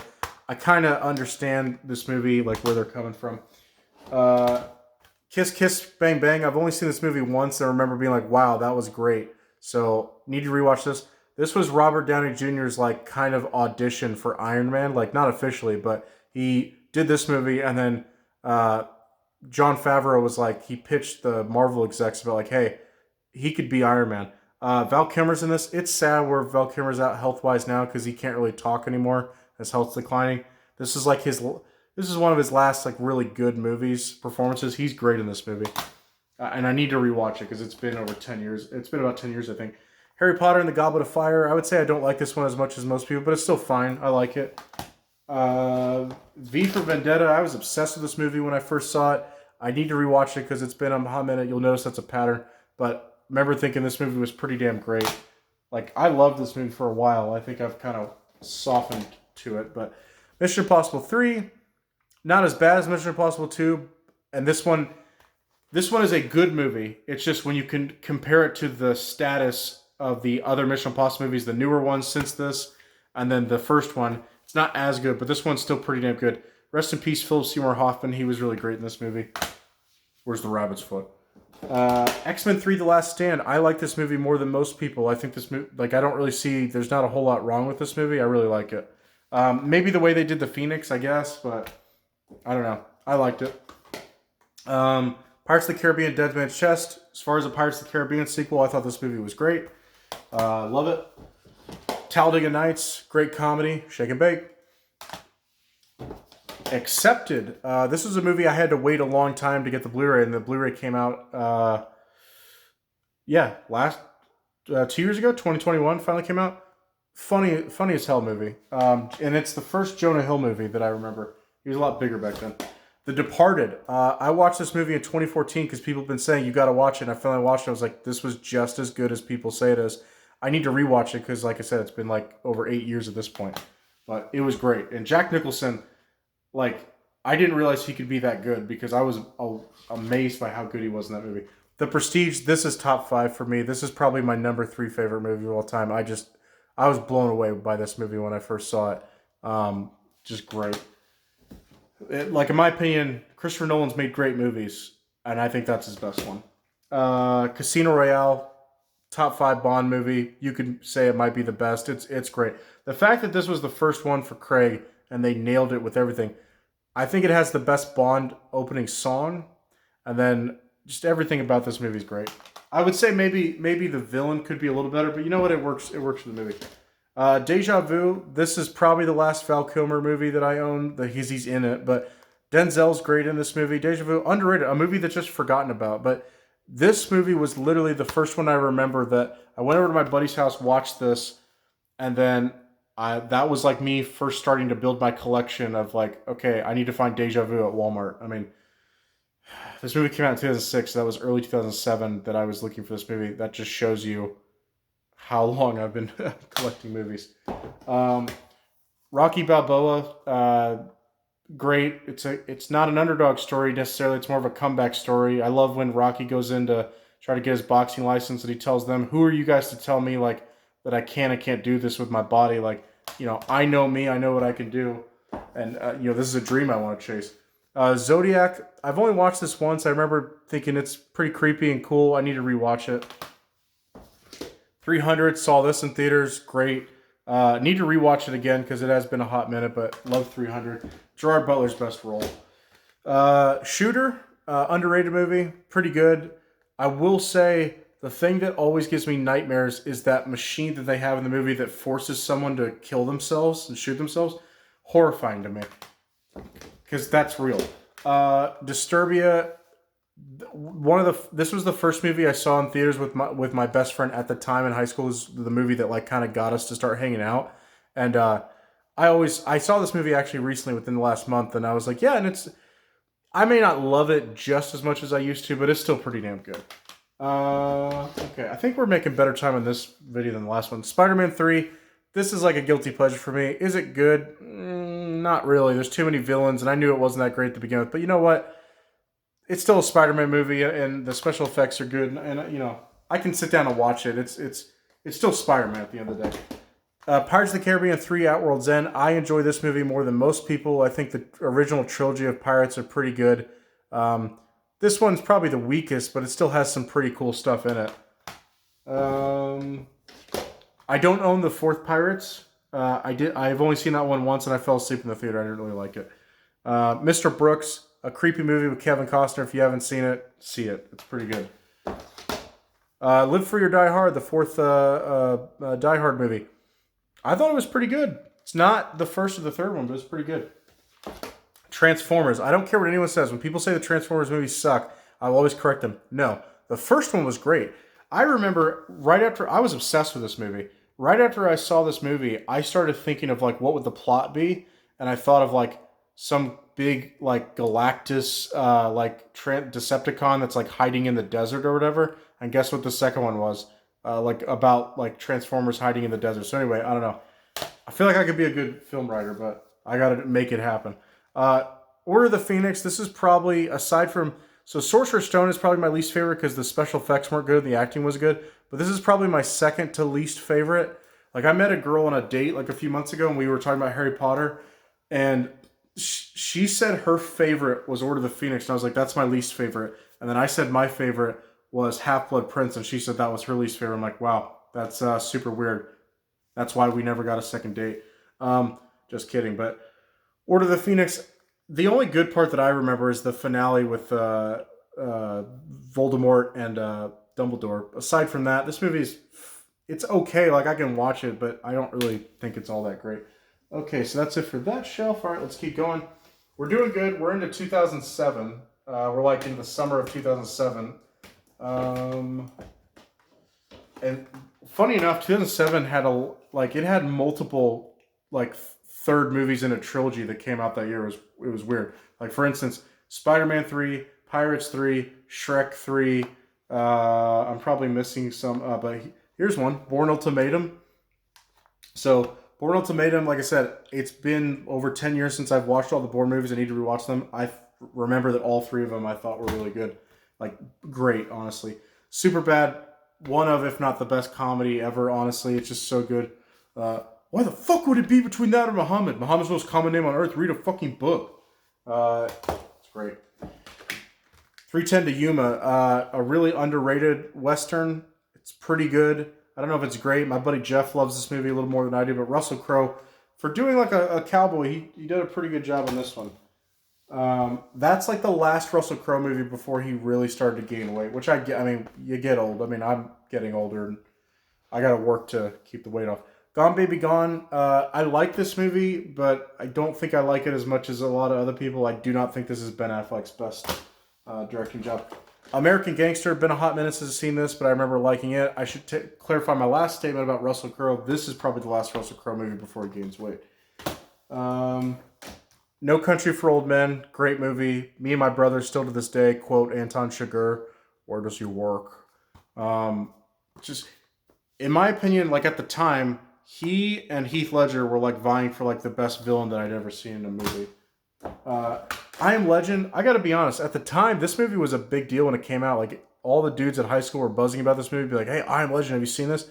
I kind of understand this movie, like where they're coming from. Kiss Kiss Bang Bang. I've only seen this movie once, and I remember being like, "Wow, that was great." So need to rewatch this. This was Robert Downey Jr.'s like kind of audition for Iron Man, like not officially, but he did this movie, and then Jon Favreau was like, he pitched the Marvel execs about like, "Hey, he could be Iron Man." Val Kilmer's in this. It's sad where Val Kilmer's out health-wise now because he can't really talk anymore. His health's declining. This is like this is one of his last like really good movies, performances. He's great in this movie. And I need to rewatch it because it's been over 10 years. It's been about 10 years, I think. Harry Potter and the Goblet of Fire. I would say I don't like this one as much as most people, but it's still fine. I like it. V for Vendetta. I was obsessed with this movie when I first saw it. I need to rewatch it because it's been a hot minute. You'll notice that's a pattern. But I remember thinking this movie was pretty damn great. Like, I loved this movie for a while. I think I've kind of softened to it. But Mission Impossible 3, not as bad as Mission Impossible 2. And this one is a good movie. It's just when you can compare it to the status of the other Mission Impossible movies, the newer ones since this, and then the first one, it's not as good, but this one's still pretty damn good. Rest in peace, Philip Seymour Hoffman. He was really great in this movie. Where's the rabbit's foot? X-Men 3: The Last Stand. I like this movie more than most people. I think this movie, like, I don't really see, there's not a whole lot wrong with this movie. I really like it. Maybe the way they did the Phoenix, I guess, but I don't know. I liked it. Pirates of the Caribbean: Dead Man's Chest. As far as the Pirates of the Caribbean sequel, I thought this movie was great. Love it. Talladega Nights, great comedy. Shake and Bake. Accepted. This was a movie I had to wait a long time to get the Blu-ray, and the Blu-ray came out, last 2 years ago, 2021, finally came out. Funny as hell movie. And it's the first Jonah Hill movie that I remember. He was a lot bigger back then. The Departed. I watched this movie in 2014 because people have been saying you got to watch it. And I finally watched it. I was like, this was just as good as people say it is. I need to rewatch it because, like I said, it's been like over 8 years at this point. But it was great. And Jack Nicholson, like, I didn't realize he could be that good because I was amazed by how good he was in that movie. The Prestige. This is top 5 for me. This is probably my number 3 favorite movie of all time. I was blown away by this movie when I first saw it. Just great. Like, in my opinion, Christopher Nolan's made great movies, and I think that's his best one. Casino Royale, top 5 Bond movie. You could say it might be the best. It's great. The fact that this was the first one for Craig, and they nailed it with everything. I think it has the best Bond opening song, and then just everything about this movie is great. I would say maybe the villain could be a little better, but you know what? It works. It works for the movie. Deja Vu. This is probably the last Val Kilmer movie that I own. He's in it, but Denzel's great in this movie. Deja Vu, underrated. A movie that's just forgotten about. But this movie was literally the first one I remember that I went over to my buddy's house, watched this, and then that was like me first starting to build my collection of, like, okay, I need to find Deja Vu at Walmart. I mean, this movie came out in 2006, so that was early 2007 that I was looking for this movie. That just shows you how long I've been collecting movies. Rocky Balboa, great. It's not an underdog story necessarily. It's more of a comeback story. I love when Rocky goes in to try to get his boxing license and he tells them, "Who are you guys to tell me, like, that I can't do this with my body? Like, I know me. I know what I can do, and this is a dream I want to chase." Zodiac. I've only watched this once. I remember thinking it's pretty creepy and cool. I need to rewatch it. 300, saw this in theaters, great. Need to rewatch it again because it has been a hot minute, but love 300. Gerard Butler's best role. Shooter, underrated movie, pretty good. I will say the thing that always gives me nightmares is that machine that they have in the movie that forces someone to kill themselves and shoot themselves. Horrifying to me because that's real. Disturbia. This was the first movie I saw in theaters with my best friend at the time in high school. It was the movie that, like, kind of got us to start hanging out. And I saw this movie actually recently within the last month, and I was like, yeah, and I may not love it just as much as I used to, but it's still pretty damn good. Okay, I think we're making better time on this video than the last one. Spider-Man 3. This is like a guilty pleasure for me. Is it good? Not really. There's too many villains, and I knew it wasn't that great to begin with. But you know what? It's still a Spider-Man movie, and the special effects are good, and I can sit down and watch it. It's still Spider-Man at the end of the day. Pirates of the Caribbean 3: At World's End. I enjoy this movie more than most people. I think the original trilogy of Pirates are pretty good. This one's probably the weakest, but it still has some pretty cool stuff in it. I don't own the fourth Pirates. I've only seen that one once, and I fell asleep in the theater. I didn't really like it. Mr. Brooks. A creepy movie with Kevin Costner. If you haven't seen it, see it. It's pretty good. Live Free or Die Hard, the fourth Die Hard movie. I thought it was pretty good. It's not the first or the third one, but it's pretty good. Transformers. I don't care what anyone says. When people say the Transformers movies suck, I'll always correct them. No, the first one was great. I remember right after, I was obsessed with this movie. Right after I saw this movie, I started thinking of, like, what would the plot be? and I thought of like some big like Galactus Decepticon that's like hiding in the desert or whatever. And guess what the second one was? Like about like Transformers hiding in the desert. So anyway, I don't know. I feel like I could be a good film writer, but I got to make it happen. Uh, Order of the Phoenix. This is probably aside from Sorcerer's Stone is probably my least favorite because the special effects weren't good and the acting was good. But this is probably my second to least favorite. Like I met a girl on a date like a few months ago and we were talking about Harry Potter, and she said her favorite was Order of the Phoenix, and I was like, that's my least favorite. And then I said my favorite was Half Blood Prince, and she said that was her least favorite. I'm like, wow, that's super weird. That's why we never got a second date. Just kidding. But Order of the Phoenix, the only good part that I remember is the finale with Voldemort and Dumbledore. Aside from that, this movie it's okay. Like I can watch it, but I don't really think it's all that great. Okay, so that's it for that shelf. All right, let's keep going. We're doing good. We're into 2007. We're like in the summer of 2007. And funny enough, 2007 had it had multiple like third movies in a trilogy that came out that year. It was weird. Like for instance, Spider-Man 3, Pirates 3, Shrek 3. I'm probably missing some, but here's one: Bourne Ultimatum. So Bourne Ultimatum, like I said, it's been over 10 years since I've watched all the Bourne movies. I need to rewatch them. I remember that all three of them I thought were really good. Like, great, honestly. Superbad, one of, if not the best comedy ever, honestly. It's just so good. Why the fuck would it be between that and Muhammad? Muhammad's most common name on earth. Read a fucking book. It's great. 310 to Yuma, a really underrated Western. It's pretty good. I don't know if it's great. My buddy Jeff loves this movie a little more than I do, but Russell Crowe, for doing like a cowboy, he did a pretty good job on this one. That's like the last Russell Crowe movie before he really started to gain weight, which I get. I mean, you get old. I mean, I'm getting older and I got to work to keep the weight off. Gone Baby Gone. I like this movie, but I don't think I like it as much as a lot of other people. I do not think this is Ben Affleck's best directing job. American Gangster. Been a hot minute since I've seen this, but I remember liking it. I should clarify my last statement about Russell Crowe. This is probably the last Russell Crowe movie before he gains weight. No Country for Old Men, great movie. Me and my brother still to this day quote Anton Chigurh, "Where does you work?" Just in my opinion, like at the time, he and Heath Ledger were like vying for like the best villain that I'd ever seen in a movie. I Am Legend. I got to be honest. At the time, this movie was a big deal when it came out. Like all the dudes at high school were buzzing about this movie. Be like, "Hey, I Am Legend. Have you seen this?"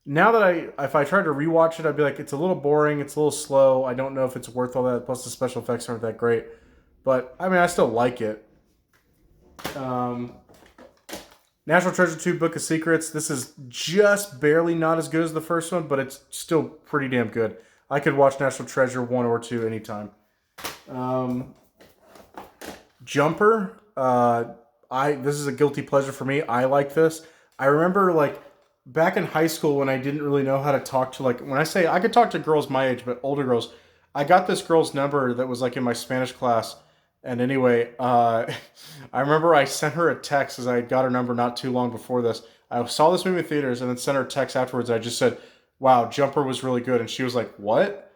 Now that if I tried to rewatch it, I'd be like, it's a little boring. It's a little slow. I don't know if it's worth all that. Plus, the special effects aren't that great. But I mean, I still like it. National Treasure 2: Book of Secrets. This is just barely not as good as the first one, but it's still pretty damn good. I could watch National Treasure 1 or 2 anytime. Jumper. This is a guilty pleasure for me. I like this. I remember like back in high school when I didn't really know how to talk to, like, when I say I could talk to girls my age, but older girls, I got this girl's number that was like in my Spanish class. And anyway, I remember I sent her a text as I got her number not too long before this. I saw this movie in theaters and then sent her a text afterwards. I just said, "Wow, Jumper was really good." And she was like, "What?"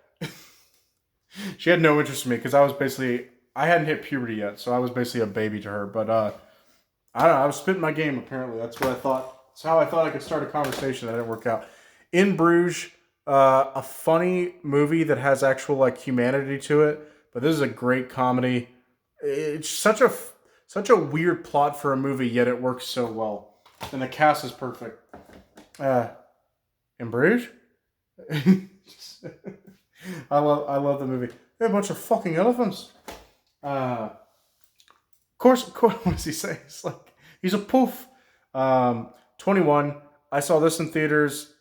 She had no interest in me because I hadn't hit puberty yet. So I was basically a baby to her. But I don't know. I was spitting my game apparently. That's what I thought. That's how I thought I could start a conversation. That didn't work out. In Bruges, a funny movie that has actual like humanity to it. But this is a great comedy. It's such a weird plot for a movie, yet it works so well, and the cast is perfect. In Bruges, I love the movie. They're a bunch of fucking elephants. Of course, what does he say? It's like he's a poof. 21. I saw this in theaters.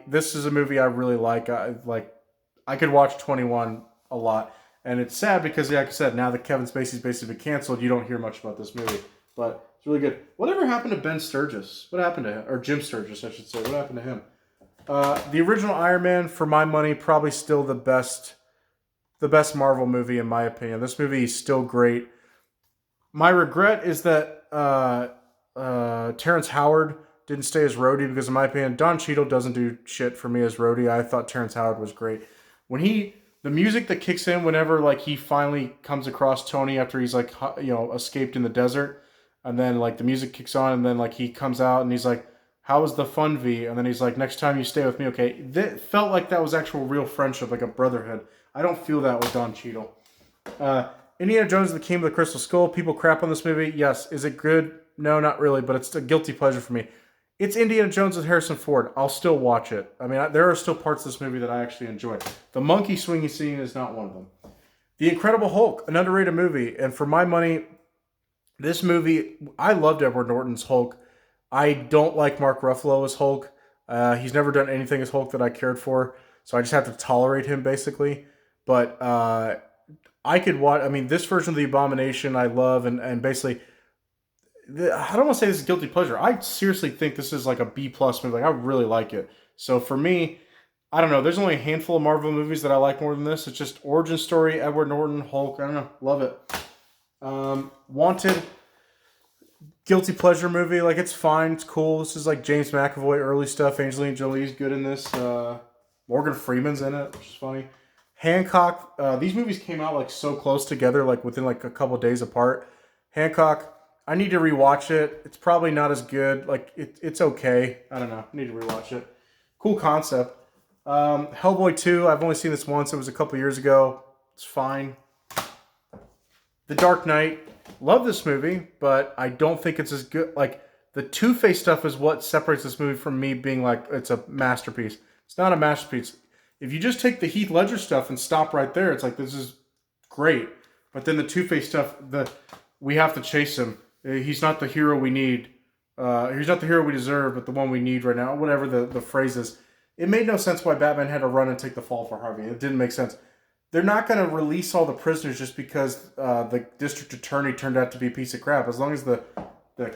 This is a movie I really like. I could watch 21 a lot. And it's sad because, like I said, now that Kevin Spacey's basically been canceled, you don't hear much about this movie. But it's really good. Whatever happened to Ben Sturgis? What happened to him? Or Jim Sturgis, I should say. What happened to him? The original Iron Man, for my money, probably still the best Marvel movie in my opinion. This movie is still great. My regret is that Terrence Howard didn't stay as Rhodey because, in my opinion, Don Cheadle doesn't do shit for me as Rhodey. I thought Terrence Howard was great. When he the music that kicks in whenever like he finally comes across Tony after he's like escaped in the desert, and then like the music kicks on, and then like he comes out and he's like, "How was the fun, V?" And then he's like, "Next time you stay with me, okay." That felt like that was actual real friendship, like a brotherhood. I don't feel that with Don Cheadle. Indiana Jones and the Kingdom of the Crystal Skull. People crap on this movie. Yes, is it good? No, not really, but it's a guilty pleasure for me. It's Indiana Jones with Harrison Ford. I'll still watch it. I mean, there are still parts of this movie that I actually enjoy. The monkey swinging scene is not one of them. The Incredible Hulk, an underrated movie. And for my money, this movie, I loved Edward Norton's Hulk. I don't like Mark Ruffalo as Hulk. He's never done anything as Hulk that I cared for. So I just have to tolerate him, basically. But I could watch, I mean, this version of The Abomination I love. And basically, I don't want to say this is guilty pleasure. I seriously think this is like a B plus movie. Like, I really like it. So for me, I don't know. There's only a handful of Marvel movies that I like more than this. It's just origin story, Edward Norton, Hulk. I don't know. Love it. Wanted, guilty pleasure movie. Like, it's fine. It's cool. This is like James McAvoy early stuff. Angelina Jolie's good in this. Morgan Freeman's in it, which is funny. Hancock. These movies came out like so close together, like within like a couple days apart. Hancock. I need to rewatch it. It's probably not as good. Like, it's okay. I don't know. I need to rewatch it. Cool concept. Hellboy 2. I've only seen this once. It was a couple years ago. It's fine. The Dark Knight. Love this movie, but I don't think it's as good. Like, the Two-Face stuff is what separates this movie from me being like, it's a masterpiece. It's not a masterpiece. If you just take the Heath Ledger stuff and stop right there, it's like, this is great. But then the Two-Face stuff, we have to chase him. He's not the hero we need. He's not the hero we deserve, but the one we need right now. Whatever the phrase is. It made no sense why Batman had to run and take the fall for Harvey. It didn't make sense. They're not going to release all the prisoners just because the district attorney turned out to be a piece of crap. As long as the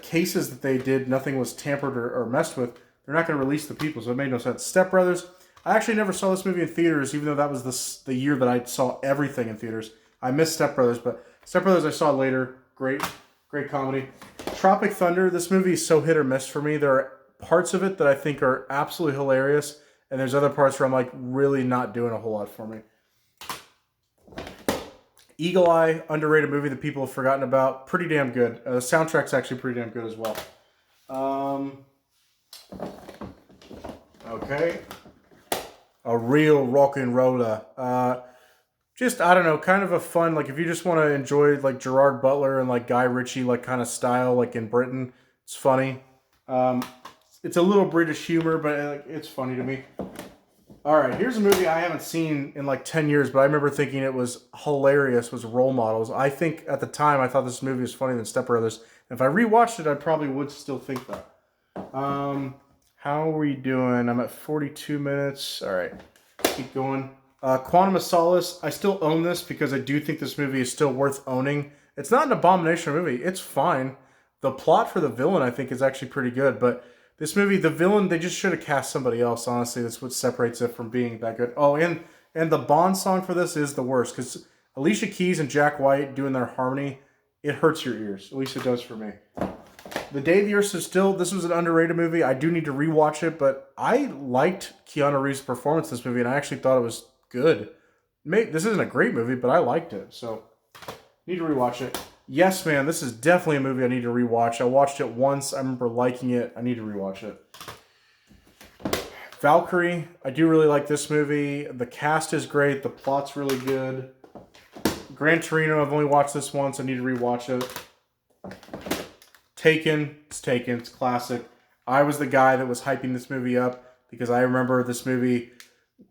cases that they did, nothing was tampered or messed with, they're not going to release the people. So it made no sense. Step Brothers. I actually never saw this movie in theaters, even though that was the year that I saw everything in theaters. I missed Step Brothers, but Step Brothers I saw later. Great comedy. Tropic Thunder. This movie is so hit or miss for me. There are parts of it that I think are absolutely hilarious, and there's other parts where I'm like really not doing a whole lot for me. Eagle Eye, underrated movie that people have forgotten about. Pretty damn good. The soundtrack's actually pretty damn good as well. Okay. A real rock and roller. Just, I don't know, kind of a fun, like, if you just want to enjoy, like, Gerard Butler and, like, Guy Ritchie, like, kind of style, like, in Britain, it's funny. It's a little British humor, but it's funny to me. All right, here's a movie I haven't seen in, like, 10 years, but I remember thinking it was hilarious, was Role Models. I think, at the time, I thought this movie was funnier than Step Brothers. And if I rewatched it, I probably would still think that. How are we doing? I'm at 42 minutes. All right, keep going. Quantum of Solace. I still own this because I do think this movie is still worth owning. It's not an abomination movie. It's fine. The plot for the villain, I think, is actually pretty good. But this movie, the villain, they just should have cast somebody else, honestly. That's what separates it from being that good. Oh, and the Bond song for this is the worst. Because Alicia Keys and Jack White doing their harmony, it hurts your ears. At least it does for me. The Day the Earth Stood Still, this was an underrated movie. I do need to rewatch it, but I liked Keanu Reeves' performance in this movie, and I actually thought it was good. This isn't a great movie, but I liked it, so need to rewatch it. Yes, Man, this is definitely a movie I need to rewatch. I watched it once. I remember liking it. I need to rewatch it. Valkyrie, I do really like this movie. The cast is great. The plot's really good. Gran Torino, I've only watched this once. I need to rewatch it. Taken. It's classic. I was the guy that was hyping this movie up because I remember this movie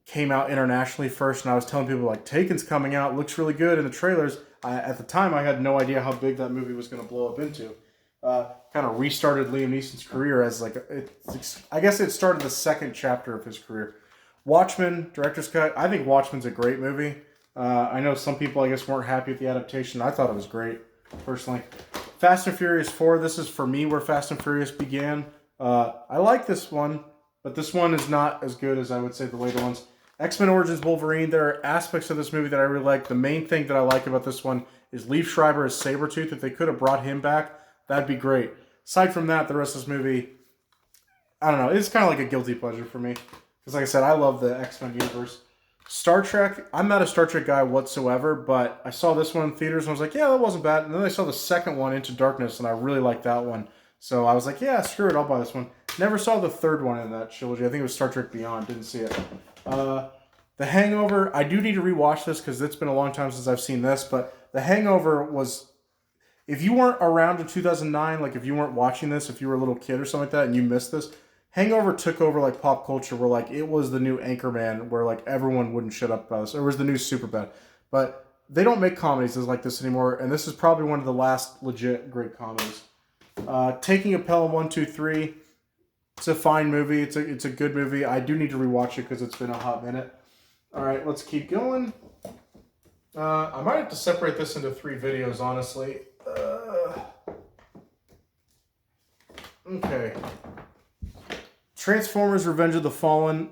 came out internationally first, and I was telling people, like, Taken's coming out, looks really good in the trailers. At the time, I had no idea how big that movie was going to blow up into. Kind of restarted Liam Neeson's career as, like, I guess it started the second chapter of his career. Watchmen, director's cut. I think Watchmen's a great movie. I know some people, I guess, weren't happy with the adaptation. I thought it was great, personally. Fast and Furious 4, this is, for me, where Fast and Furious began. I like this one, but this one is not as good as I would say the later ones. X-Men Origins Wolverine, there are aspects of this movie that I really like. The main thing that I like about this one is Liev Schreiber as Sabretooth. If they could have brought him back, that'd be great. Aside from that, the rest of this movie, I don't know, it's kind of like a guilty pleasure for me. Because like I said, I love the X-Men universe. Star Trek, I'm not a Star Trek guy whatsoever, but I saw this one in theaters and I was like, yeah, that wasn't bad. And then I saw the second one, Into Darkness, and I really liked that one. So I was like, yeah, screw it, I'll buy this one. Never saw the third one in that trilogy. I think it was Star Trek Beyond. Didn't see it. The Hangover, I do need to rewatch this because it's been a long time since I've seen this, but The Hangover was, if you weren't around in 2009, like if you weren't watching this, if you were a little kid or something like that and you missed this, Hangover took over like pop culture where like it was the new Anchorman where like everyone wouldn't shut up about this. Or it was the new Superbad. But they don't make comedies like this anymore, and this is probably one of the last legit great comedies. Taking a Pelham 123. It's a fine movie. It's a good movie. I do need to rewatch it because it's been a hot minute. All right, let's keep going. I might have to separate this into 3 videos, honestly. Okay. Transformers: Revenge of the Fallen.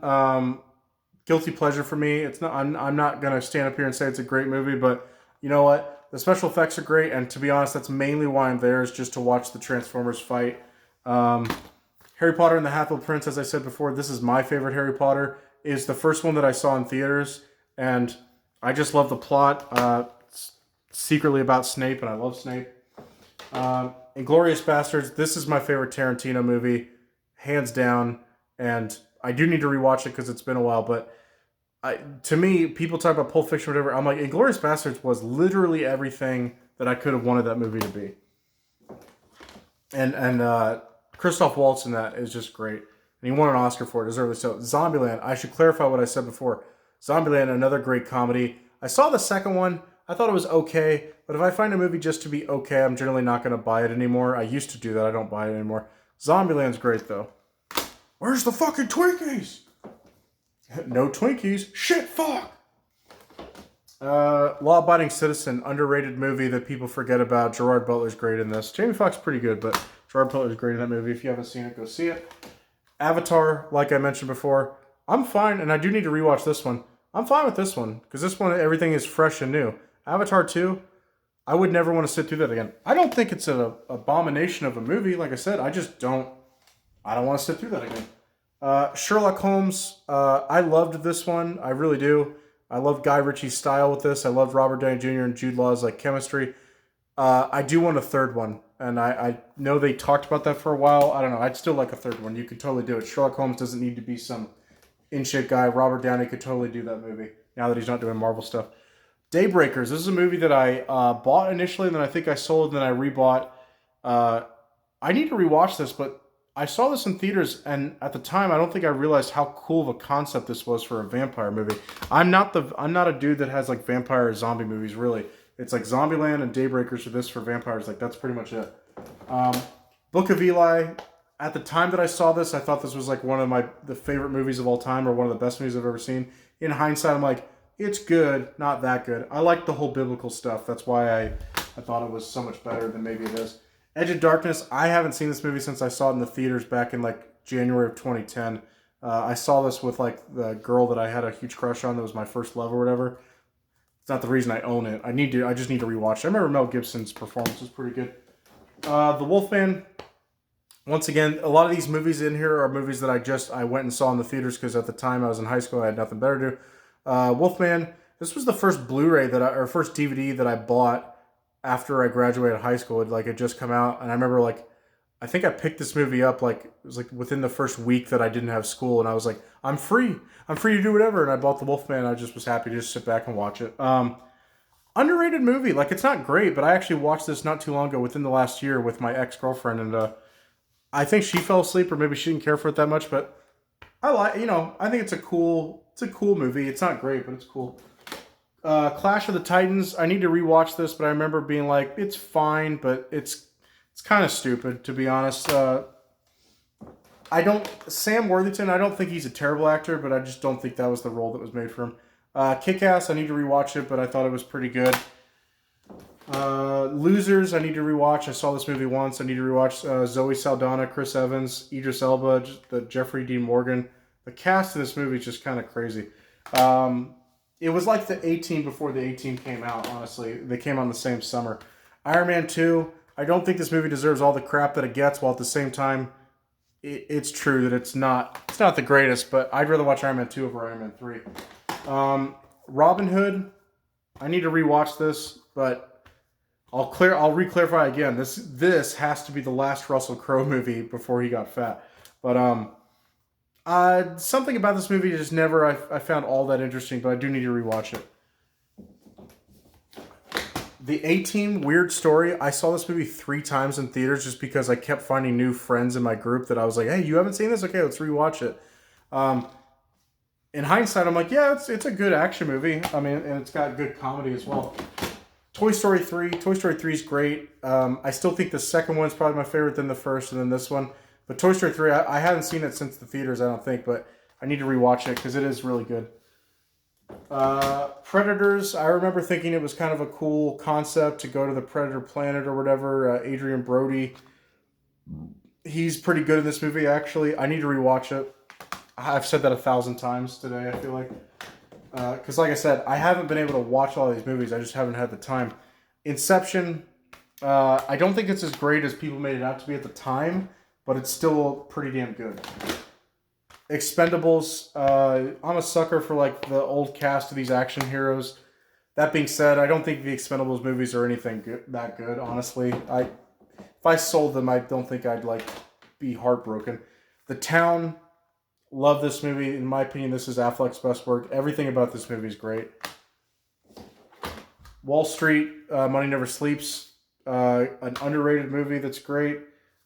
Guilty pleasure for me. It's not. I'm not gonna stand up here and say it's a great movie, but you know what? The special effects are great, and to be honest, that's mainly why I'm there, is just to watch the Transformers fight. Harry Potter and the Half-Blood Prince, as I said before, this is my favorite Harry Potter. Is the first one that I saw in theaters, and I just love the plot. It's secretly about Snape, and I love Snape. Inglourious Bastards, this is my favorite Tarantino movie, hands down, and I do need to rewatch it because it's been a while, but to me, people talk about Pulp Fiction or whatever, I'm like, Inglourious Bastards was literally everything that I could have wanted that movie to be. And Christoph Waltz in that is just great. And he won an Oscar for it, deservedly so. Zombieland, I should clarify what I said before. Zombieland, another great comedy. I saw the second one. I thought it was okay, but if I find a movie just to be okay, I'm generally not going to buy it anymore. I used to do that. I don't buy it anymore. Zombieland's great, though. Where's the fucking Twinkies? No Twinkies. Shit, fuck. Law Abiding Citizen, underrated movie that people forget about. Gerard Butler's great in this. Jamie Foxx pretty good, but Gerard Butler's great in that movie. If you haven't seen it, go see it. Avatar, like I mentioned before, I'm fine, and I do need to rewatch this one. I'm fine with this one, because this one, everything is fresh and new. Avatar 2, I would never want to sit through that again. I don't think it's an abomination of a movie. Like I said, I don't want to sit through that again. Sherlock Holmes, I loved this one. I really do. I love Guy Ritchie's style with this. I love Robert Downey Jr. and Jude Law's like chemistry. I do want a third one, and I know they talked about that for a while. I don't know. I'd still like a third one. You could totally do it. Sherlock Holmes doesn't need to be some in-shit guy. Robert Downey could totally do that movie now that he's not doing Marvel stuff. Daybreakers. This is a movie that I bought initially, and then I think I sold, and then I rebought. I need to rewatch this, but I saw this in theaters, and at the time, I don't think I realized how cool of a concept this was for a vampire movie. I'm not a dude that has like vampire or zombie movies, really. It's like Zombieland and Daybreakers for this for vampires. Like, that's pretty much it. Book of Eli. At the time that I saw this, I thought this was like one of the favorite movies of all time, or one of the best movies I've ever seen. In hindsight, I'm like, it's good, not that good. I like the whole biblical stuff. That's why I thought it was so much better than maybe it is. Edge of Darkness. I haven't seen this movie since I saw it in the theaters back in like January of 2010. I saw this with like the girl that I had a huge crush on. That was my first love or whatever. It's not the reason I own it. I just need to rewatch it. I remember Mel Gibson's performance was pretty good. The Wolfman. Once again, a lot of these movies in here are movies that I went and saw in the theaters because at the time I was in high school. I had nothing better to do. Wolfman. This was the first Blu-ray or first DVD that I bought after I graduated high school. It had just come out, and I remember I think I picked this movie up it was within the first week that I didn't have school, and I was like, I'm free to do whatever, and I bought the Wolfman. I just was happy to just sit back and watch it. Underrated movie. It's not great, but I actually watched this not too long ago, within the last year, with my ex-girlfriend, and I think she fell asleep, or maybe she didn't care for it that much, but I think it's a cool movie. It's not great, but it's cool. Clash of the Titans. I need to rewatch this, but I remember being like, it's fine, but it's kind of stupid, to be honest. Sam Worthington, I don't think he's a terrible actor, but I just don't think that was the role that was made for him. Kick-Ass, I need to rewatch it, but I thought it was pretty good. Losers, I need to rewatch. I saw this movie once. I need to rewatch. Zoe Saldana, Chris Evans, Idris Elba, the Jeffrey Dean Morgan. The cast in this movie is just kind of crazy. It was like the A-Team before the A-Team came out, honestly. They came out in the same summer. Iron Man 2, I don't think this movie deserves all the crap that it gets, while at the same time, it's true that it's not the greatest, but I'd rather watch Iron Man 2 over Iron Man 3. Robin Hood. I need to rewatch this, but I'll re-clarify again. This has to be the last Russell Crowe movie before he got fat. But something about this movie just never I found all that interesting. But I do need to rewatch it. The A-Team, weird story. I saw this movie 3 times in theaters just because I kept finding new friends in my group that I was like, hey, you haven't seen this? Okay, let's rewatch it. In hindsight, I'm like, yeah, it's a good action movie. I mean, and it's got good comedy as well. Toy Story 3. Toy Story 3 is great. I still think the second one's probably my favorite than the first and then this one. But Toy Story 3, I haven't seen it since the theaters, I don't think, but I need to rewatch it because it is really good. Predators, I remember thinking it was kind of a cool concept to go to the Predator planet or whatever. Adrian Brody, he's pretty good in this movie, actually. I need to rewatch it. I've said that 1,000 times today, I feel like. Because like I said, I haven't been able to watch all these movies. I just haven't had the time. Inception, I don't think it's as great as people made it out to be at the time, but it's still pretty damn good. Expendables, I'm a sucker for like the old cast of these action heroes. That being said, I don't think the Expendables movies are anything that good, honestly. If I sold them, I don't think I'd like be heartbroken. The Town, love this movie. In my opinion, this is Affleck's best work. Everything about this movie is great. Wall Street, Money Never Sleeps, an underrated movie that's great.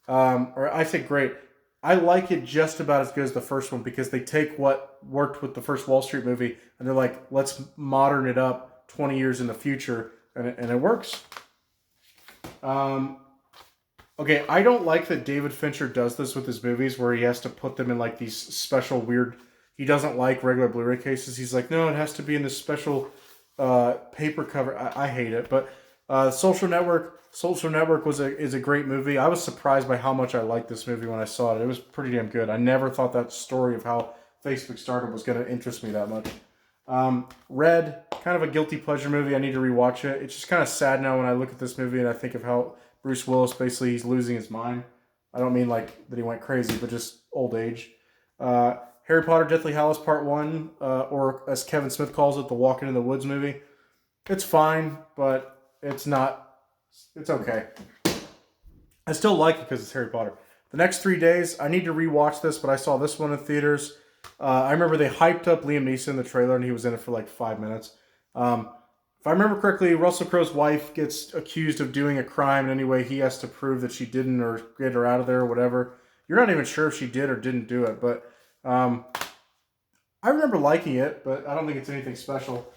Or I say great. I like it just about as good as the first one because they take what worked with the first Wall Street movie and they're like, let's modern it up 20 years in the future, and it works. Okay, I don't like that David Fincher does this with his movies where he has to put them in like these special weird. He doesn't like regular Blu-ray cases. He's like, no, it has to be in this special paper cover. I hate it, but Social Network. Social Network is a great movie. I was surprised by how much I liked this movie when I saw it. It was pretty damn good. I never thought that story of how Facebook started was going to interest me that much. Red, kind of a guilty pleasure movie. I need to rewatch it. It's just kind of sad now when I look at this movie and I think of how Bruce Willis basically he's losing his mind. I don't mean like that he went crazy, but just old age. Harry Potter Deathly Hallows Part 1, or as Kevin Smith calls it, the Walking in the Woods movie. It's fine, but it's not. It's okay. I still like it because it's Harry Potter. The Next 3 Days, I need to rewatch this, but I saw this one in theaters. I remember they hyped up Liam Neeson in the trailer, and he was in it for like 5 minutes. If I remember correctly, Russell Crowe's wife gets accused of doing a crime, and anyway, he has to prove that she didn't or get her out of there or whatever. You're not even sure if she did or didn't do it, but I remember liking it, but I don't think it's anything special.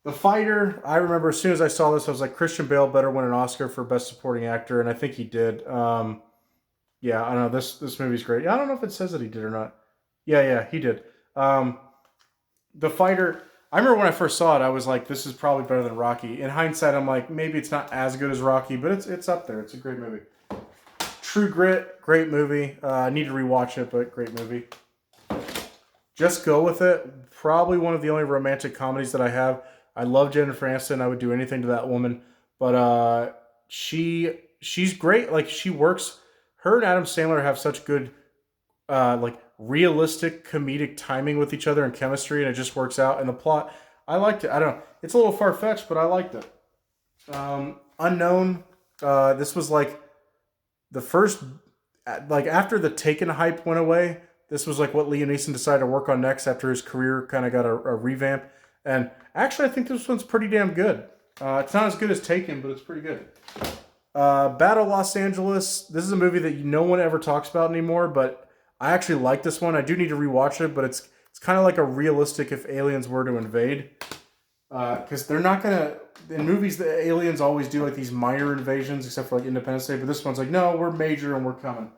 The Fighter, I remember as soon as I saw this, I was like, Christian Bale better win an Oscar for Best Supporting Actor, and I think he did. Yeah, I don't know. This movie's great. I don't know if it says that he did or not. Yeah, he did. The Fighter, I remember when I first saw it, I was like, this is probably better than Rocky. In hindsight, I'm like, maybe it's not as good as Rocky, but it's up there. It's a great movie. True Grit, great movie. I need to rewatch it, but great movie. Just Go With It, probably one of the only romantic comedies that I have. I love Jennifer Aniston. I would do anything to that woman. But she's great. Like, she works. Her and Adam Sandler have such good, like, realistic comedic timing with each other and chemistry, and it just works out. And the plot, I liked it. I don't know. It's a little far-fetched, but I liked it. Unknown. This was, like, the first... Like, after the Taken hype went away, this was, like, what Liam Neeson decided to work on next after his career kind of got a revamp. And actually, I think this one's pretty damn good. It's not as good as Taken, but it's pretty good. Battle Los Angeles. This is a movie that no one ever talks about anymore, but I actually like this one. I do need to rewatch it, but it's kind of like a realistic if aliens were to invade. Because they're not going to... In movies, the aliens always do like these minor invasions, except for like Independence Day, but this one's like, no, we're major and we're coming.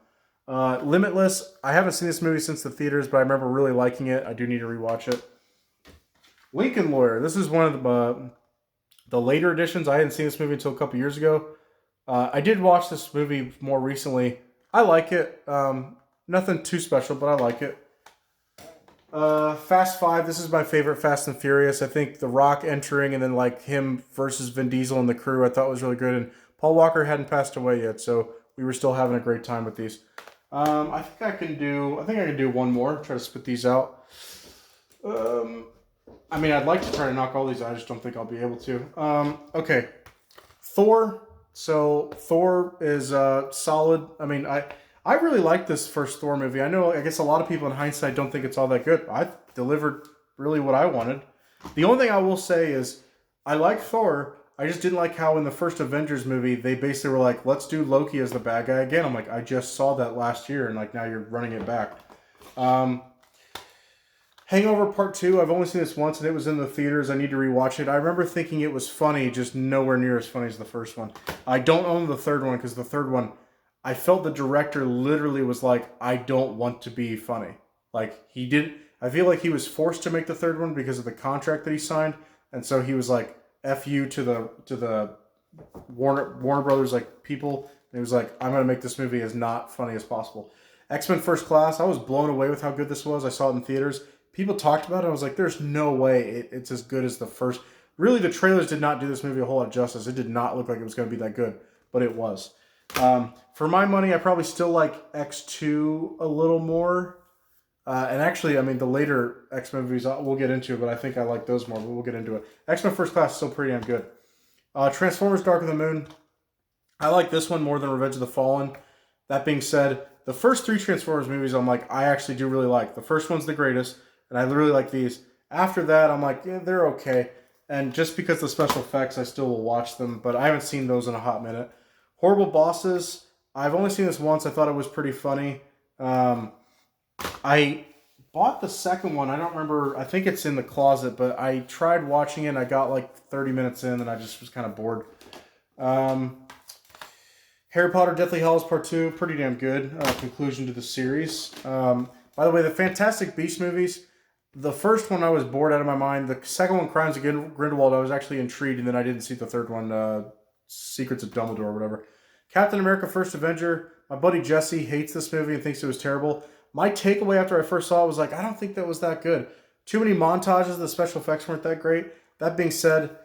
Limitless. I haven't seen this movie since the theaters, but I remember really liking it. I do need to rewatch it. Lincoln Lawyer. This is one of the later editions. I hadn't seen this movie until a couple years ago. I did watch this movie more recently. I like it. Nothing too special, but I like it. Fast 5. This is my favorite Fast and Furious. I think The Rock entering and then like him versus Vin Diesel and the crew I thought was really good. And Paul Walker hadn't passed away yet, so we were still having a great time with these. I think I can do one more. Try to spit these out. I mean, I'd like to try to knock all these out. I just don't think I'll be able to. Okay. Thor. So Thor is solid. I mean, I really like this first Thor movie. I guess a lot of people in hindsight don't think it's all that good. I delivered really what I wanted. The only thing I will say is I like Thor. I just didn't like how in the first Avengers movie they basically were like, let's do Loki as the bad guy again. I'm like, I just saw that last year, and like now you're running it back. Um, Hangover Part 2, I've only seen this once and it was in the theaters. I need to rewatch it. I remember thinking it was funny, just nowhere near as funny as the first one. I don't own the third one because the third one, I felt the director literally was like, I don't want to be funny. Like, he didn't, I feel like he was forced to make the third one because of the contract that he signed. And so he was like, F you to the Warner Brothers like people. And he was like, I'm going to make this movie as not funny as possible. X-Men First Class, I was blown away with how good this was. I saw it in theaters. People talked about it. I was like, there's no way it's as good as the first. Really, the trailers did not do this movie a whole lot of justice. It did not look like it was going to be that good, but it was. For my money, I probably still like X2 a little more. And actually, I mean, the later X-Men movies we'll get into, but I think I like those more, but we'll get into it. X-Men First Class is still pretty damn good. Transformers Dark of the Moon. I like this one more than Revenge of the Fallen. That being said, the first three Transformers movies, I'm like, I actually do really like. The first one's the greatest, and I really like these. After that, I'm like, yeah, they're okay. And just because of the special effects, I still will watch them, but I haven't seen those in a hot minute. Horrible Bosses, I've only seen this once. I thought it was pretty funny. I bought the second one. I don't remember. I think it's in the closet, but I tried watching it. I got like 30 minutes in, and I just was kind of bored. Harry Potter Deathly Hallows Part 2, pretty damn good conclusion to the series. By the way, the Fantastic Beasts movies, the first one I was bored out of my mind. The second one, Crimes of Grindelwald, I was actually intrigued, and then I didn't see the third one, Secrets of Dumbledore or whatever. Captain America First Avenger, my buddy Jesse hates this movie and thinks it was terrible. My takeaway after I first saw it was like, I don't think that was that good. Too many montages, the special effects weren't that great. That being said,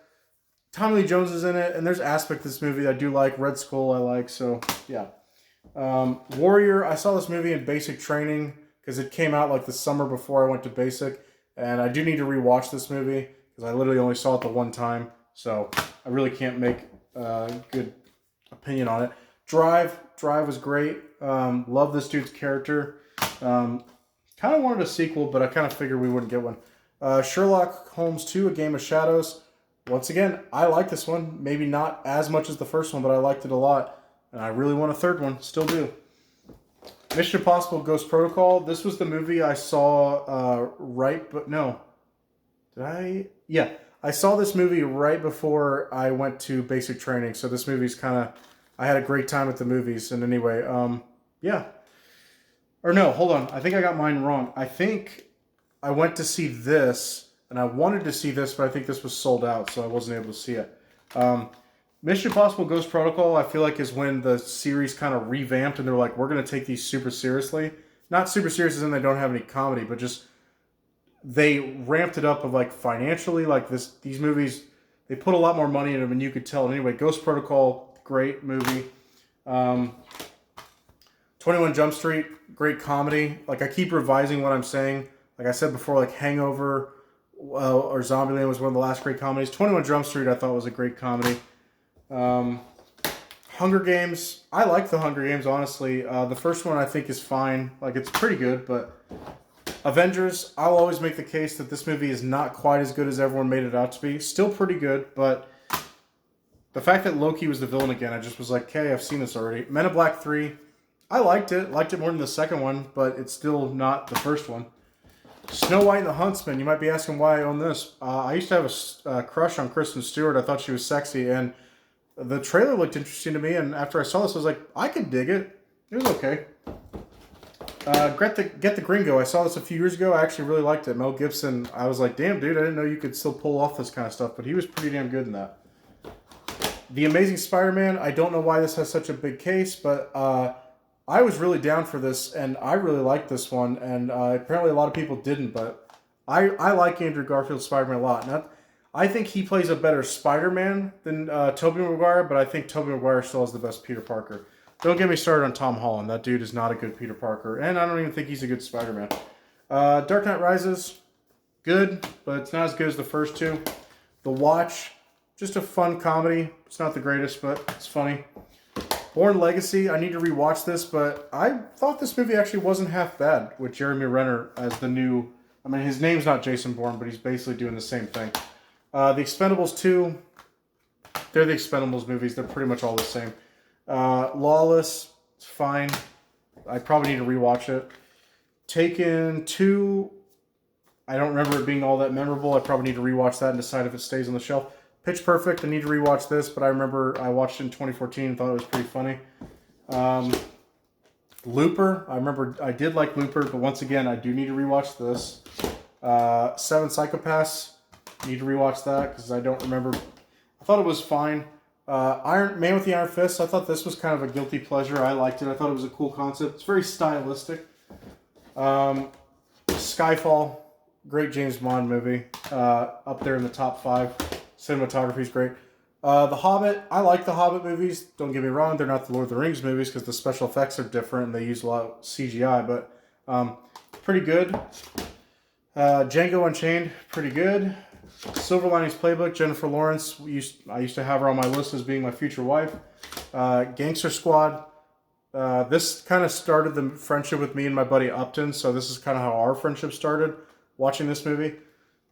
Tommy Lee Jones is in it, and there's aspects of this movie that I do like. Red Skull I like, so yeah. Warrior, I saw this movie in basic training because it came out like the summer before I went to basic, and I do need to rewatch this movie because I literally only saw it the one time, so I really can't make a good opinion on it. Drive was great. Love this dude's character. Kind of wanted a sequel, but I kind of figured we wouldn't get one. Sherlock Holmes 2, A Game of Shadows. Once again, I like this one. Maybe not as much as the first one, but I liked it a lot. And I really want a third one. Still do. Mission Impossible Ghost Protocol. This was the movie I saw Yeah. I saw this movie right before I went to basic training. So this movie's kind of... I had a great time at the movies. And anyway, yeah. Or no, hold on. I think I got mine wrong. I think I went to see this... And I wanted to see this, but I think this was sold out, so I wasn't able to see it. Mission Impossible Ghost Protocol, I feel like, is when the series kind of revamped, and they're like, we're going to take these super seriously. Not super serious as in they don't have any comedy, but just they ramped it up of like financially, like these movies, they put a lot more money in them, and you could tell. Anyway, Ghost Protocol, great movie. 21 Jump Street, great comedy. Like, I keep revising what I'm saying. Like I said before, like Hangover... or Zombieland was one of the last great comedies. 21 Jump Street I thought was a great comedy. Hunger Games. I like the Hunger Games, honestly. The first one I think is fine. Like, it's pretty good, but... Avengers, I'll always make the case that this movie is not quite as good as everyone made it out to be. Still pretty good, but... The fact that Loki was the villain again, I just was like, okay, I've seen this already. Men in Black 3, I liked it. Liked it more than the second one, but it's still not the first one. Snow White and the Huntsman. You might be asking why I own this. I used to have a crush on Kristen Stewart. I thought she was sexy, and the trailer looked interesting to me. And after I saw this, I was like, I could dig it. It was okay. Get the Gringo. I saw this a few years ago. I actually really liked it. Mel Gibson. I was like, damn, dude, I didn't know you could still pull off this kind of stuff, but he was pretty damn good in that. The Amazing Spider-Man. I don't know why this has such a big case, but I was really down for this, and I really liked this one, and apparently a lot of people didn't, but I like Andrew Garfield's Spider-Man a lot. And I think he plays a better Spider-Man than Tobey Maguire, but I think Tobey Maguire still has the best Peter Parker. Don't get me started on Tom Holland. That dude is not a good Peter Parker, and I don't even think he's a good Spider-Man. Dark Knight Rises, good, but it's not as good as the first two. The Watch, just a fun comedy. It's not the greatest, but it's funny. Bourne Legacy, I need to rewatch this, but I thought this movie actually wasn't half bad with Jeremy Renner as the new... I mean, his name's not Jason Bourne, but he's basically doing the same thing. The Expendables 2, they're the Expendables movies. They're pretty much all the same. Lawless, it's fine. I probably need to rewatch it. Taken 2, I don't remember it being all that memorable. I probably need to rewatch that and decide if it stays on the shelf. Pitch Perfect, I need to rewatch this, but I remember I watched it in 2014 and thought it was pretty funny. Looper, I remember I did like Looper, but once again, I do need to rewatch this. Seven Psychopaths, need to rewatch that because I don't remember. I thought it was fine. Iron Man with the Iron Fist, I thought this was kind of a guilty pleasure. I liked it. I thought it was a cool concept. It's very stylistic. Skyfall, great James Bond movie. Up there in the top 5. Cinematography's great. The Hobbit, I like the Hobbit movies. Don't get me wrong, they're not the Lord of the Rings movies because the special effects are different and they use a lot of CGI, but pretty good. Django Unchained, pretty good. Silver Linings Playbook, Jennifer Lawrence. I used to have her on my list as being my future wife. Gangster Squad. This kind of started the friendship with me and my buddy Upton, so this is kind of how our friendship started, watching this movie.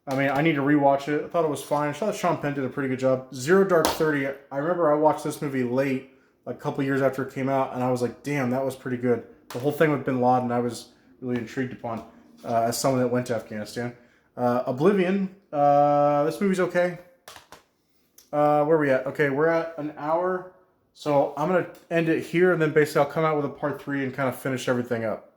I mean, I need to rewatch it. I thought it was fine. I thought Sean Penn did a pretty good job. Zero Dark 30. I remember I watched this movie late, like a couple years after it came out, and I was like, damn, that was pretty good. The whole thing with Bin Laden, I was really intrigued upon as someone that went to Afghanistan. Oblivion. This movie's okay. Where are we at? Okay, we're at an hour. So I'm going to end it here, and then basically I'll come out with a part 3 and kind of finish everything up.